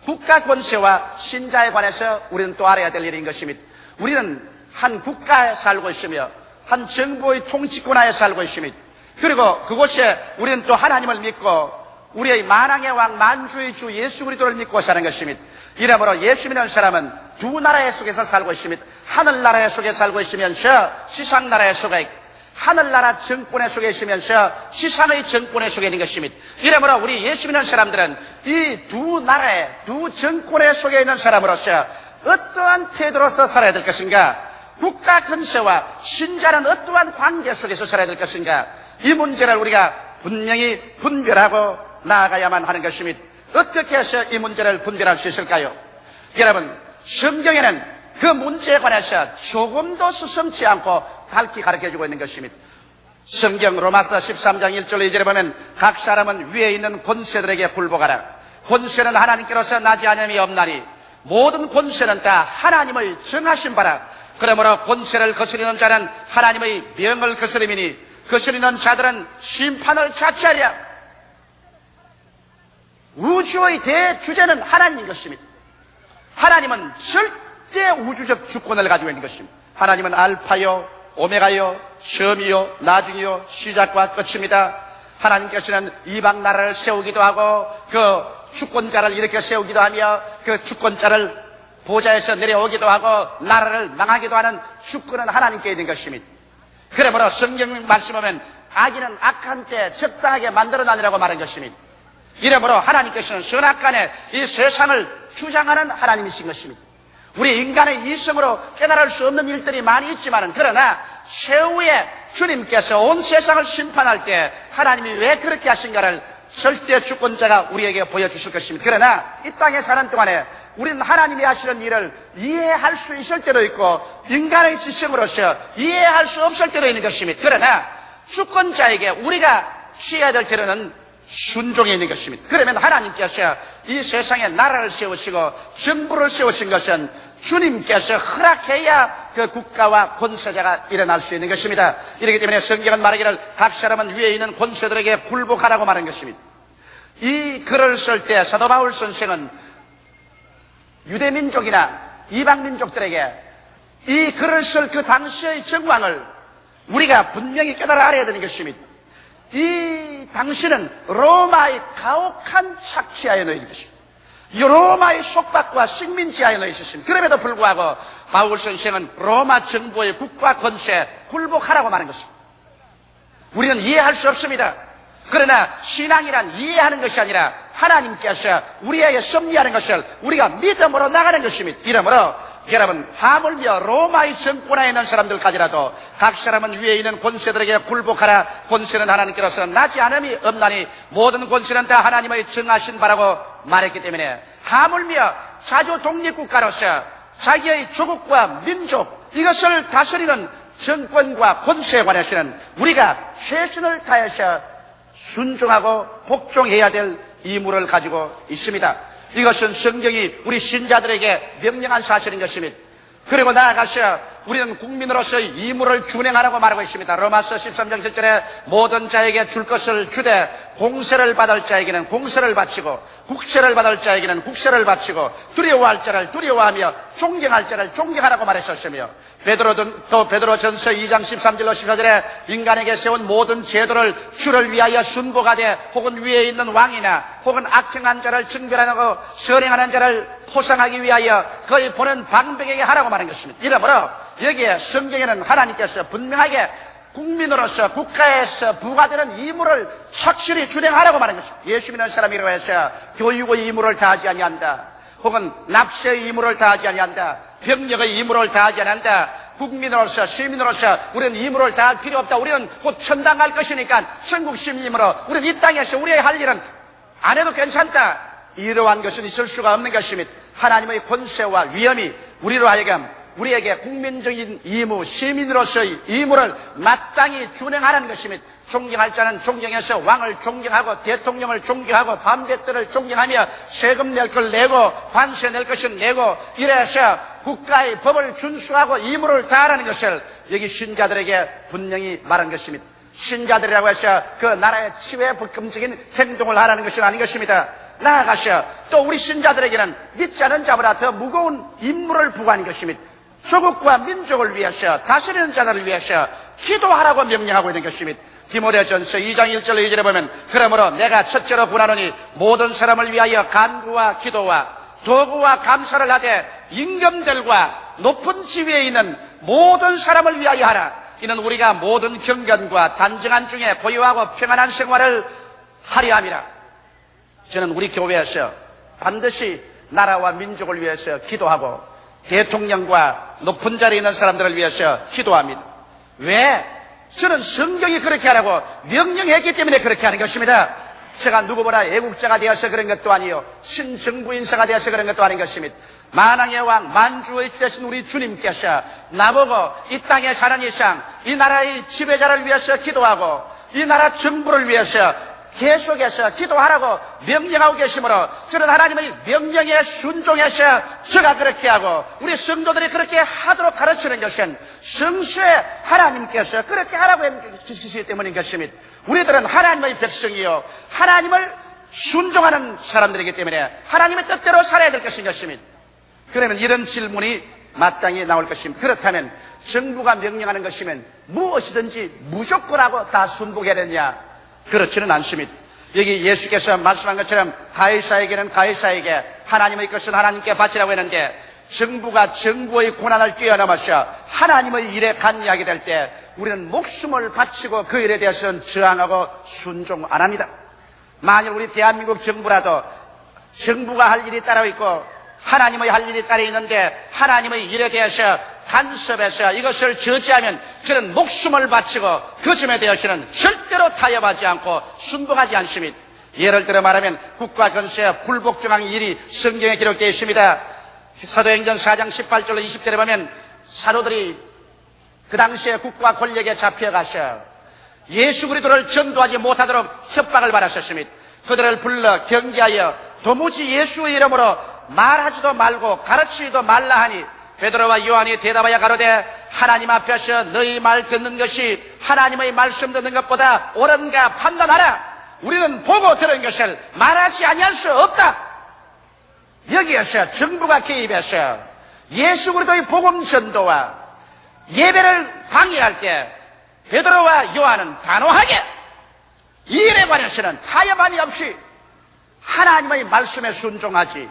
국가 권세와 신자에 관해서 우리는 또 알아야 될 일인 것입니다. 우리는 한 국가에 살고 있으며 한 정부의 통치권 하에 살고 있습니다. 그리고 그곳에 우리는 또 하나님을 믿고 우리의 만왕의 왕 만주의 주 예수 그리스도를 믿고 사는 것입니다. 이러므로 예수 믿는 사람은 두 나라의 속에서 살고 있습니다. 하늘나라의 속에 살고 있으면서 지상나라의 속에 있고 하늘나라 정권의 속에 있으면서 지상의 정권의 속에 있는 것입니다. 이러므로 우리 예수 믿는 사람들은 이 두 나라의 두 정권의 속에 있는 사람으로서 어떠한 태도로서 살아야 될 것인가, 국가 근세와 신자는 어떠한 관계 속에서 살아야 될 것인가, 이 문제를 우리가 분명히 분별하고 나아가야만 하는 것입니다. 어떻게 해서 이 문제를 분별할 수 있을까요? 여러분, 성경에는 그 문제에 관해서 조금도 수সম지 않고 밝히 가르쳐주고 있는 것입니다. 성경 로마서 13장 1절 2절에 보면 각 사람은 위에 있는 권세들에게 굴복하라. 권세는 하나님께로서 나지 않음이 없나니 모든 권세는 다 하나님의 정하신 바라. 그러므로 권세를 거스리는 자는 하나님의 명을 거스림이니 거스리는 자들은 심판을 자취하리라. 우주의 대주제는 하나님인 것입니다. 하나님은 절대 우주적 주권을 가지고 있는 것입니다. 하나님은 알파요 오메가요 처음이요 나중이요 시작과 끝입니다. 하나님께서는 이방 나라를 세우기도 하고 그 주권자를 일으켜 세우기도 하며 그 주권자를 보좌에서 내려오기도 하고 나라를 망하기도 하는 주권은 하나님께 있는 것입니다. 그러므로 성경 말씀 보면 악인은 악한 때 적당하게 만들어나니라고 말한 것입니다. 이러므로 하나님께서는 선악간에 이 세상을 주장하는 하나님이신 것입니다. 우리 인간의 이성으로 깨달을 수 없는 일들이 많이 있지만 그러나 최후에 주님께서 온 세상을 심판할 때 하나님이 왜 그렇게 하신가를 절대 주권자가 우리에게 보여주실 것입니다. 그러나 이 땅에 사는 동안에 우리는 하나님이 하시는 일을 이해할 수 있을 때도 있고 인간의 지성으로서 이해할 수 없을 때도 있는 것입니다. 그러나 주권자에게 우리가 취해야 될 때는 순종에 있는 것입니다. 그러면 하나님께서 이 세상에 나라를 세우시고 정부를 세우신 것은 주님께서 허락해야 그 국가와 권세자가 일어날 수 있는 것입니다. 이렇기 때문에 성경은 말하기를 각 사람은 위에 있는 권세들에게 굴복하라고 말한 것입니다. 이 글을 쓸 때 사도 바울 선생은 유대민족이나 이방민족들에게 이 글을 쓸 그 당시의 정황을 우리가 분명히 깨달아 알아야 되는 것입니다. 이 당시는 로마의 가혹한 착취하에 놓여 있는 것입니다. 이 로마의 속박과 식민지하에 놓여 있었습니다. 그럼에도 불구하고 바울 선생은 로마 정부의 국가 권세에 굴복하라고 말한 것입니다. 우리는 이해할 수 없습니다. 그러나 신앙이란 이해하는 것이 아니라 하나님께서 우리에게 섭리하는 것을 우리가 믿음으로 나가는 것입니다. 이러므로 여러분, 하물며 로마의 정권하에 있는 사람들까지라도 각 사람은 위에 있는 권세들에게 굴복하라. 권세는 하나님께로서 나지 않음이 없나니 모든 권세는 다 하나님의 정하신 바라고 말했기 때문에 하물며 자주 독립국가로서 자기의 조국과 민족 이것을 다스리는 정권과 권세에 관해서는 우리가 최선을 다해서 순종하고 복종해야 될義務를 가지고 있습니다. 이것은 성경이 우리 신자들에게 명령한 사실인 것입니다. 그리고 나아가서 우리는 국민으로서의義務를 준행하라고 말하고 있습니다. 로마서 13장 7절에 모든 자에게 줄 것을 주되 공세를 받을 자에게는 공세를 바치고 국세를 받을 자에게는 국세를 바치고 두려워할 자를 두려워하며 존경할 자를 존경하라고 말했었으며 베드로전서 2장 13절로 14절에 인간에게 세운 모든 제도를 주를 위하여 순복하되 혹은 위에 있는 왕이나 혹은 악행한 자를 징벌하고 선행하는 자를 포상하기 위하여 그의 보는 방백에게 하라고 말한 것입니다. 이러므로 여기에 성경에는 하나님께서 분명하게 국민으로서 국가에서 부과되는義務를 착실히 준행하라고 말한 것입니다. 예수 믿는 사람이라고 해서 교육의義務를 다하지 아니한다, 혹은 납세의義務를 다하지 아니한다, 병력의義務를 다하지 않는다, 국민으로서 시민으로서 우리는義務를 다할 필요 없다. 우리는 곧 천당 갈 것이니까 전국 시민이므로 우리는 이 땅에서 우리의 할 일은 안 해도 괜찮다. 이러한 것은 있을 수가 없는 것입니다. 하나님의 권세와 위엄이 우리로 하여금 우리에게 국민적인義務, 시민으로서의義務를 마땅히 준행하라는 것입니다. 존경할 자는 존경해서 왕을 존경하고 대통령을 존경하고 반대들을 존경하며 세금 낼 걸 내고 관세 낼 것은 내고 이래서 국가의 법을 준수하고義務를 다하라는 것을 여기 신자들에게 분명히 말한 것입니다. 신자들이라고 해서 그 나라의 치외법금적인 행동을 하라는 것은 아닌 것입니다. 나아가서 또 우리 신자들에게는 믿지 않은 자보다 더 무거운 임무를 부과하는 것입니다. 조국과 민족을 위해서 다스리는 자들을 위해서 기도하라고 명령하고 있는 것입니다. 디모데전서 2장 1절 2절에 보면 그러므로 내가 첫째로 군하노니 모든 사람을 위하여 간구와 기도와 도구와 감사를 하되 임금들과 높은 지위에 있는 모든 사람을 위하여 하라. 이는 우리가 모든 경건과 단정한 중에 고요하고 평안한 생활을 하려 함이라. 저는 우리 교회에서 반드시 나라와 민족을 위해서 기도하고 대통령과 높은 자리에 있는 사람들을 위해서 기도합니다. 왜? 저는 성경이 그렇게 하라고 명령했기 때문에 그렇게 하는 것입니다. 제가 누구보다 애국자가 되어서 그런 것도 아니요, 신정부 인사가 되어서 그런 것도 아닌 것입니다. 만왕의 왕 만주의 주 되신 우리 주님께서 나보고 이 땅에 사는 이상 이 나라의 지배자를 위해서 기도하고 이 나라 정부를 위해서 계속해서 기도하라고 명령하고 계시므로 저는 하나님의 명령에 순종해서 제가 그렇게 하고 우리 성도들이 그렇게 하도록 가르치는 것은 성수에 하나님께서 그렇게 하라고 해주시기 때문인 것입니다. 우리들은 하나님의 백성이요 하나님을 순종하는 사람들이기 때문에 하나님의 뜻대로 살아야 될 것인 것입니다. 그러면 이런 질문이 마땅히 나올 것입니다. 그렇다면 정부가 명령하는 것이면 무엇이든지 무조건하고 다 순복해야 되느냐? 그렇지는 않습니다. 여기 예수께서 말씀한 것처럼 가이사에게는 가이사에게 하나님의 것은 하나님께 바치라고 했는데 정부가 정부의 권한을 뛰어넘어서 하나님의 일에 관여하게 될 때 우리는 목숨을 바치고 그 일에 대해서는 저항하고 순종 안 합니다. 만일 우리 대한민국 정부라도 정부가 할 일이 따로 있고 하나님의 할 일이 따로 있는데 하나님의 일에 대해서 간섭해서 이것을 저지하면 저는 목숨을 바치고 그 점에 대해서는 절대로 타협하지 않고 순종하지 않습니다. 예를 들어 말하면 국가 권세에 불복종한 일이 성경에 기록되어 있습니다. 사도행전 4장 18절로 20절에 보면 사도들이 그 당시에 국가 권력에 잡혀가서 예수 그리스도를 전도하지 못하도록 협박을 받았었습니다. 그들을 불러 경계하여 도무지 예수의 이름으로 말하지도 말고 가르치지도 말라 하니 베드로와 요한이 대답하여 가로되 하나님 앞에서 너희 말 듣는 것이 하나님의 말씀 듣는 것보다 옳은가 판단하라. 우리는 보고 들은 것을 말하지 아니할 수 없다. 여기에서 정부가 개입해서 예수 그리스도의 복음 전도와 예배를 방해할 때 베드로와 요한은 단호하게 이 일에 관해서는 타협함이 없이 하나님의 말씀에 순종하지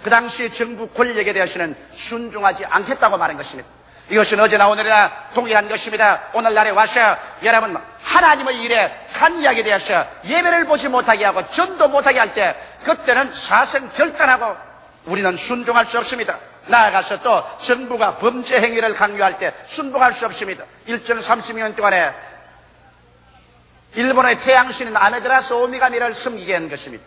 그 당시 정부 권력에 대해서는 순종하지 않겠다고 말한 것입니다. 이것은 어제나 오늘이나 동일한 것입니다. 오늘날에 와서 여러분 하나님의 일에 간이하게 되어서 예배를 보지 못하게 하고 전도 못하게 할 때 그때는 사생 결단하고 우리는 순종할 수 없습니다. 나아가서 또 정부가 범죄 행위를 강요할 때 순종할 수 없습니다. 1.30년 동안에 일본의 태양신인 아메데라스 오미가미를 섬기게 한 것입니다.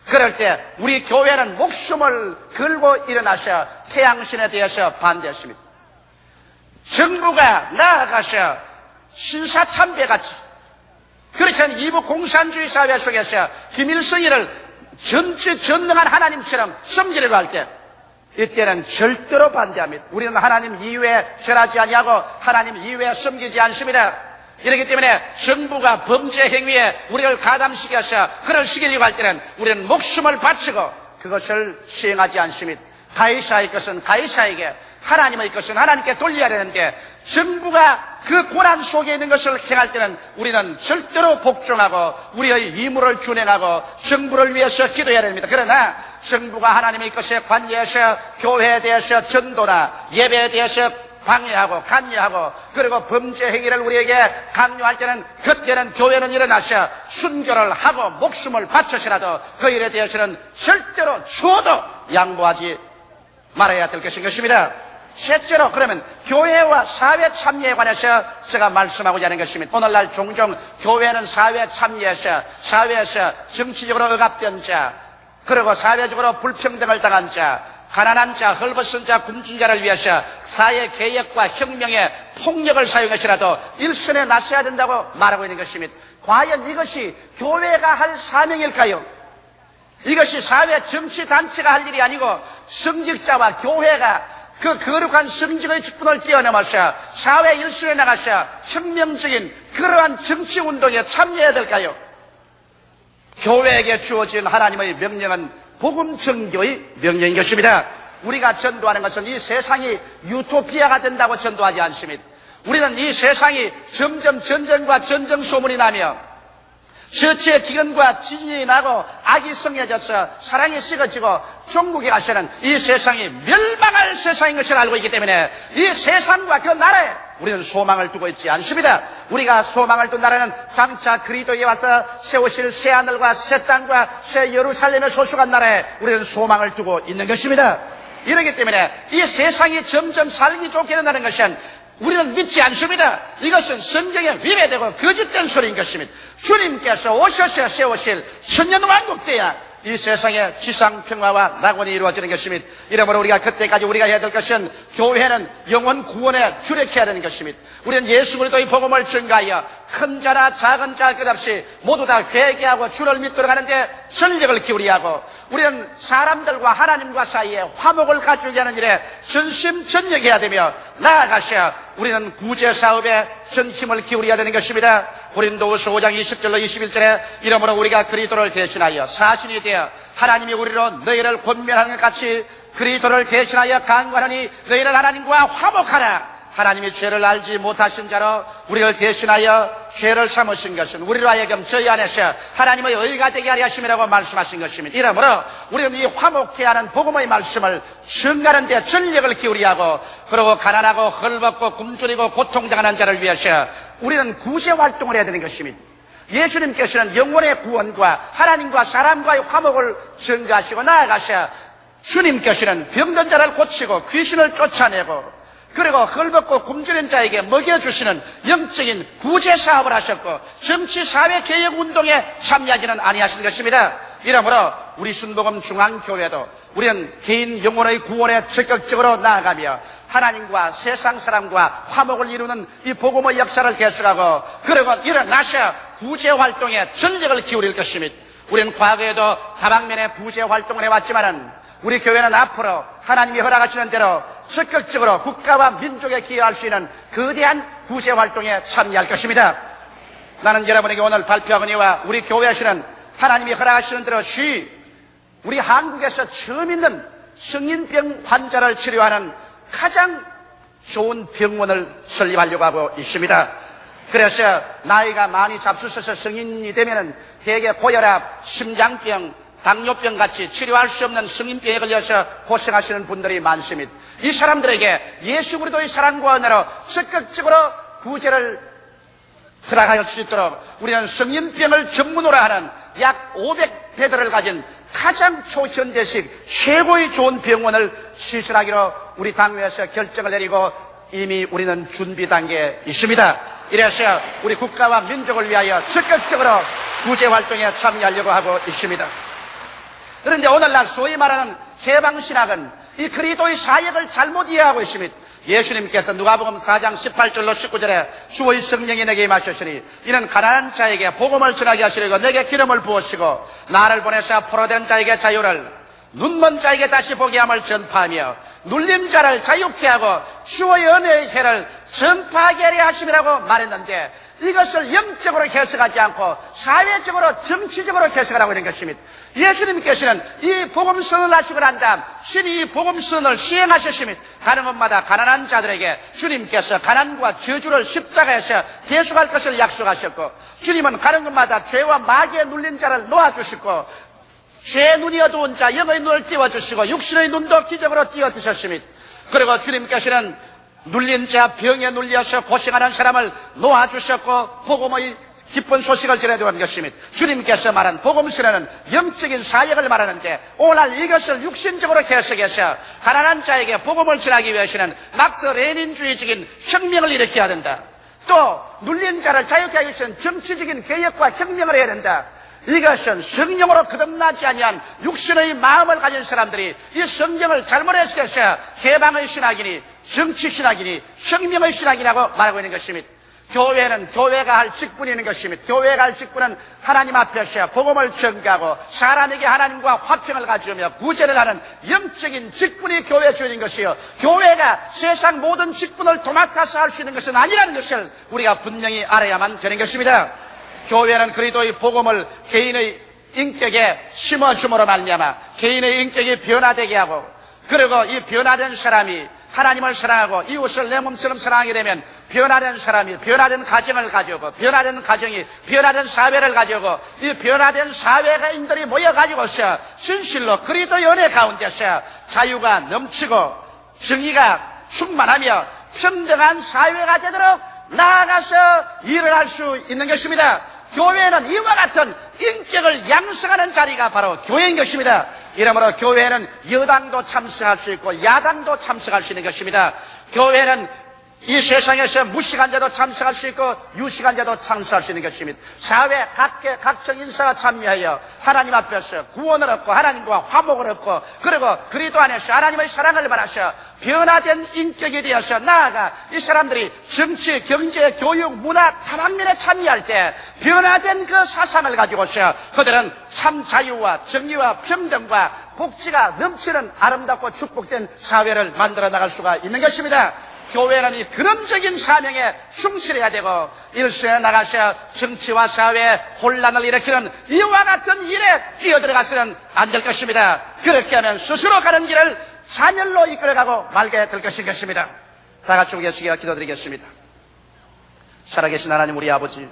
그럴 때 우리 교회는 목숨을 걸고 일어나서 태양신에 대해서 반대했습니다. 정부가 나아가서 신사참배같이 그렇지 않은 이부 공산주의 사회 속에서 김일성이를 전능한 하나님처럼 섬기려고 할 때 이때는 절대로 반대합니다. 우리는 하나님 이외에 절하지 아니하고 하나님 이외에 섬기지 않습니다. 이렇기 때문에 정부가 범죄 행위에 우리를 가담시켜서 그를 시키려고 할 때는 우리는 목숨을 바치고 그것을 시행하지 않습니다. 가이사의 것은 가이사에게, 하나님의 것은 하나님께 돌려야 되는데 정부가 그 고난 속에 있는 것을 행할 때는 우리는 절대로 복종하고 우리의 임무를 준행하고 정부를 위해서 기도해야 됩니다. 그러나 정부가 하나님의 것에 관여해서 교회에 대해서 전도나 예배에 대해서 방해하고 간여하고 그리고 범죄 행위를 우리에게 강요할 때는 그때는 교회는 일어나서 순교를 하고 목숨을 바쳐서라도 그 일에 대해서는 절대로 추호도 양보하지 말아야 될 것입니다. 셋째로 그러면 교회와 사회 참여에 관해서 제가 말씀하고자 하는 것입니다. 오늘날 종종 교회는 사회 참여에서 사회에서 정치적으로 억압된 자 그리고 사회적으로 불평등을 당한 자 가난한 자, 헐벗은 자, 굶준 자를 위해서 사회 개혁과 혁명의 폭력을 사용해서라도 일선에 나서야 된다고 말하고 있는 것입니다. 과연 이것이 교회가 할 사명일까요? 이것이 사회 정치단체가 할 일이 아니고 성직자와 교회가 그 거룩한 성직의 직분을 뛰어넘어서 사회 일선에 나가서 혁명적인 그러한 정치운동에 참여해야 될까요? 교회에게 주어진 하나님의 명령은 복음 전교의 명령인 것입니다. 우리가 전도하는 것은 이 세상이 유토피아가 된다고 전도하지 않습니다. 우리는 이 세상이 점점 전쟁과 전쟁 소문이 나며 저치의 기근과 지진이 나고 악이 성해져서 사랑이 식어지고 종국에 가서는 이 세상이 멸망할 세상인 것을 알고 있기 때문에 이 세상과 그 나라에 우리는 소망을 두고 있지 않습니다. 우리가 소망을 둔 나라는 장차 그리스도에 와서 세우실 새 하늘과 새 땅과 새 예루살렘에 소속한 나라에 우리는 소망을 두고 있는 것입니다. 이렇기 때문에 이 세상이 점점 살기 좋게 된다는 것은 우리는 믿지 않습니다. 이것은 성경에 위배되고 거짓된 소리인 것입니다. 주님께서 오셔서 세우실 천년왕국 때야 이 세상의 지상평화와 낙원이 이루어지는 것입니다. 이러므로 우리가 그때까지 우리가 해야 될 것은 교회는 영혼 구원에 주력해야 되는 것입니다. 우리는 예수 그리스도의 복음을 전가하여 큰 자나 작은 자 할 것 없이 모두 다 회개하고 주를 믿도록 하는데 전력을 기울여야 하고 우리는 사람들과 하나님과 사이에 화목을 가지게 하는 일에 전심전력해야 되며 나아가서 우리는 구제사업에 전심을 기울여야 되는 것입니다. 고린도후서 5장 20절로 21절에 이러므로 우리가 그리스도를 대신하여 사신이 되어 하나님이 우리로 너희를 권면하는 것 같이 그리스도를 대신하여 간구하느니 너희는 하나님과 화목하라. 하나님이 죄를 알지 못하신 자로 우리를 대신하여 죄를 삼으신 것은 우리로 하여금 저희 안에서 하나님의 의가 되게 하려 하심이라고 말씀하신 것입니다. 이러므로 우리는 이 화목케 하는 복음의 말씀을 증가하는 데 전력을 기울여야 하고 그리고 가난하고 헐벗고 굶주리고 고통당하는 자를 위해서 우리는 구제 활동을 해야 되는 것입니다. 예수님께서는 영혼의 구원과 하나님과 사람과의 화목을 증가하시고 나아가서 주님께서는 병든 자를 고치고 귀신을 쫓아내고 그리고 헐벗고 굶주린 자에게 먹여주시는 영적인 구제 사업을 하셨고 정치 사회 개혁 운동에 참여하지는 아니하신 것입니다. 이러므로 우리 순복음 중앙교회도 우리는 개인 영혼의 구원에 적극적으로 나아가며 하나님과 세상 사람과 화목을 이루는 이 복음의 역사를 계속하고 그리고 일어나셔 구제 활동에 전력을 기울일 것입니다. 우리는 과거에도 다방면에 구제 활동을 해왔지만은 우리 교회는 앞으로 하나님이 허락하시는 대로 적극적으로 국가와 민족에 기여할 수 있는 거대한 구제 활동에 참여할 것입니다. 나는 여러분에게 오늘 발표하거니와 우리 교회에서는 하나님이 허락하시는 대로 우리 한국에서 처음 있는 성인병 환자를 치료하는 가장 좋은 병원을 설립하려고 하고 있습니다. 그래서 나이가 많이 잡수셔서 성인이 되면은 대개 고혈압, 심장병, 당뇨병 같이 치료할 수 없는 성인병에 걸려서 고생하시는 분들이 많습니다. 이 사람들에게 예수 그리스도의 사랑과 은혜로 적극적으로 구제를 허락할 수 있도록 우리는 성인병을 전문으로 하는 약 500베드를 가진 가장 초현대식 최고의 좋은 병원을 시설하기로 우리 당회에서 결정을 내리고 이미 우리는 준비 단계에 있습니다. 이래서 우리 국가와 민족을 위하여 적극적으로 구제 활동에 참여하려고 하고 있습니다. 그런데 오늘날 소위 말하는 해방신학은 이 그리스도의 사역을 잘못 이해하고 있습니다. 예수님께서 누가복음 4장 18절로 19절에 주의 성령이 내게 임하셨으니 이는 가난한 자에게 복음을 전하게 하시려고 내게 기름을 부으시고 나를 보내사 포로된 자에게 자유를, 눈먼 자에게 다시 보게 함을 전파하며 눌린 자를 자유케 하고 주의 은혜의 해를 전파하게 하려 하심이라고 말했는데, 이것을 영적으로 해석하지 않고 사회적으로 정치적으로 해석을 하고 있는 것입니다. 예수님께서는 이 복음선언을 하시고 난 다음 신이 이 복음선언을 시행하셨습니다. 가는 곳마다 가난한 자들에게 주님께서 가난과 저주를 십자가에서 대속할 것을 약속하셨고, 주님은 가는 곳마다 죄와 마귀에 눌린 자를 놓아주시고, 죄의 눈이 어두운 자 영의 눈을 띄워주시고 육신의 눈도 기적으로 띄워주셨습니다. 그리고 주님께서는 눌린 자, 병에 눌려서 고생하는 사람을 놓아주셨고 복음의 기쁜 소식을 전해주는 것입니다. 주님께서 말한 복음서는 영적인 사역을 말하는데, 오늘 이것을 육신적으로 해석해서 가난한 자에게 복음을 전하기 위해서는 막스 레닌주의적인 혁명을 일으켜야 된다. 또 눌린 자를 자유케 하기 위해서는 정치적인 개혁과 혁명을 해야 된다. 이것은 성령으로 거듭나지 아니한 육신의 마음을 가진 사람들이 이 성경을 잘못 해석해서 해방의 신학이니 정치신학이니 혁명의 신학이라고 말하고 있는 것입니다. 교회는 교회가 할 직분이 있는 것입니다. 교회가 할 직분은 하나님 앞에서 복음을 전가하고 사람에게 하나님과 화평을 가지으며 구제를 하는 영적인 직분이 교회의 주인인 것이요, 교회가 세상 모든 직분을 도맡아서 할 수 있는 것은 아니라는 것을 우리가 분명히 알아야만 되는 것입니다. 교회는 그리스도의 복음을 개인의 인격에 심어줌으로 말미암아 개인의 인격이 변화되게 하고, 그리고 이 변화된 사람이 하나님을 사랑하고 이웃을 내 몸처럼 사랑하게 되면 변화된 사람이 변화된 가정을 가지고, 변화된 가정이 변화된 사회를 가지고, 이 변화된 사회가인들이 모여가지고서 진실로 그리스도의 은혜 가운데서 자유가 넘치고 정의가 충만하며 평등한 사회가 되도록 나아가서 일을 할 수 있는 것입니다. 교회는 이와 같은 인격을 양성하는 자리가 바로 교회인 것입니다. 이러므로 교회는 여당도 참석할 수 있고 야당도 참석할 수 있는 것입니다. 교회는 이 세상에서 무식한 자도 참석할 수 있고 유식한 자도 참석할 수 있는 것입니다. 사회 각종 인사가 참여하여 하나님 앞에서 구원을 얻고 하나님과 화목을 얻고, 그리고 그리스도 안에서 하나님의 사랑을 받아서 변화된 인격이 되어서 나아가 이 사람들이 정치, 경제, 교육, 문화 다방면에 참여할 때 변화된 그 사상을 가지고서 그들은 참 자유와 정의와 평등과 복지가 넘치는 아름답고 축복된 사회를 만들어 나갈 수가 있는 것입니다. 교회는 이 근원적인 사명에 충실해야 되고, 일선에 나가서 정치와 사회에 혼란을 일으키는 이와 같은 일에 뛰어들어가서는 안 될 것입니다. 그렇게 하면 스스로 가는 길을 자멸로 이끌어가고 말게 될 것입니다. 다 같이 우리 예수께 기도드리겠습니다. 살아계신 하나님 우리 아버지,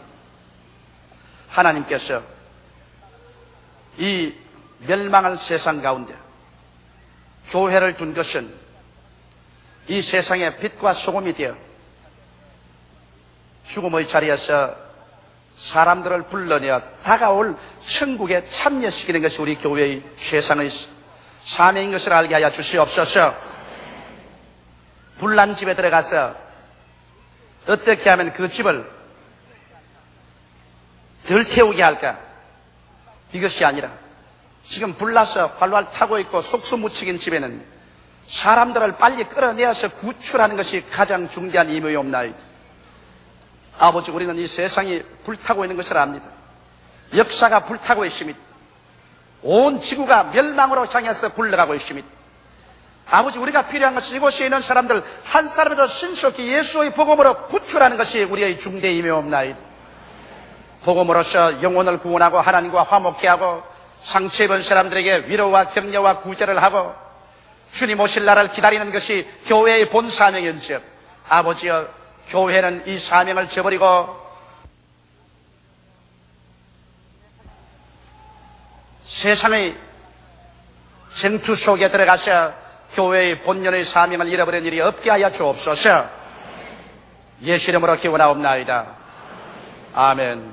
하나님께서 이 멸망할 세상 가운데 교회를 둔 것은 이 세상의 빛과 소금이 되어 죽음의 자리에서 사람들을 불러내어 다가올 천국에 참여시키는 것이 우리 교회의 최상의 사명인 것을 알게 하여 주시옵소서. 불난 집에 들어가서 어떻게 하면 그 집을 덜 태우게 할까? 이것이 아니라 지금 불나서 활활 타고 있고 속수무책인 집에는 사람들을 빨리 끌어내어서 구출하는 것이 가장 중대한 임무이옵나이다. 아버지, 우리는 이 세상이 불타고 있는 것을 압니다. 역사가 불타고 있습니다. 온 지구가 멸망으로 향해서 굴러가고 있습니다. 아버지, 우리가 필요한 것은 이곳에 있는 사람들 한 사람이라도 신속히 예수의 복음으로 구출하는 것이 우리의 중대임이옵나이다. 복음으로써 영혼을 구원하고 하나님과 화목케 하고 상처 입은 사람들에게 위로와 격려와 구제를 하고 주님 오실 날을 기다리는 것이 교회의 본 사명인즉 아버지여, 교회는 이 사명을 저버리고 세상의 생투 속에 들어가서 교회의 본연의 사명을 잃어버린 일이 없게 하여 주옵소서. 예수 이름으로 기원하옵나이다. 아멘.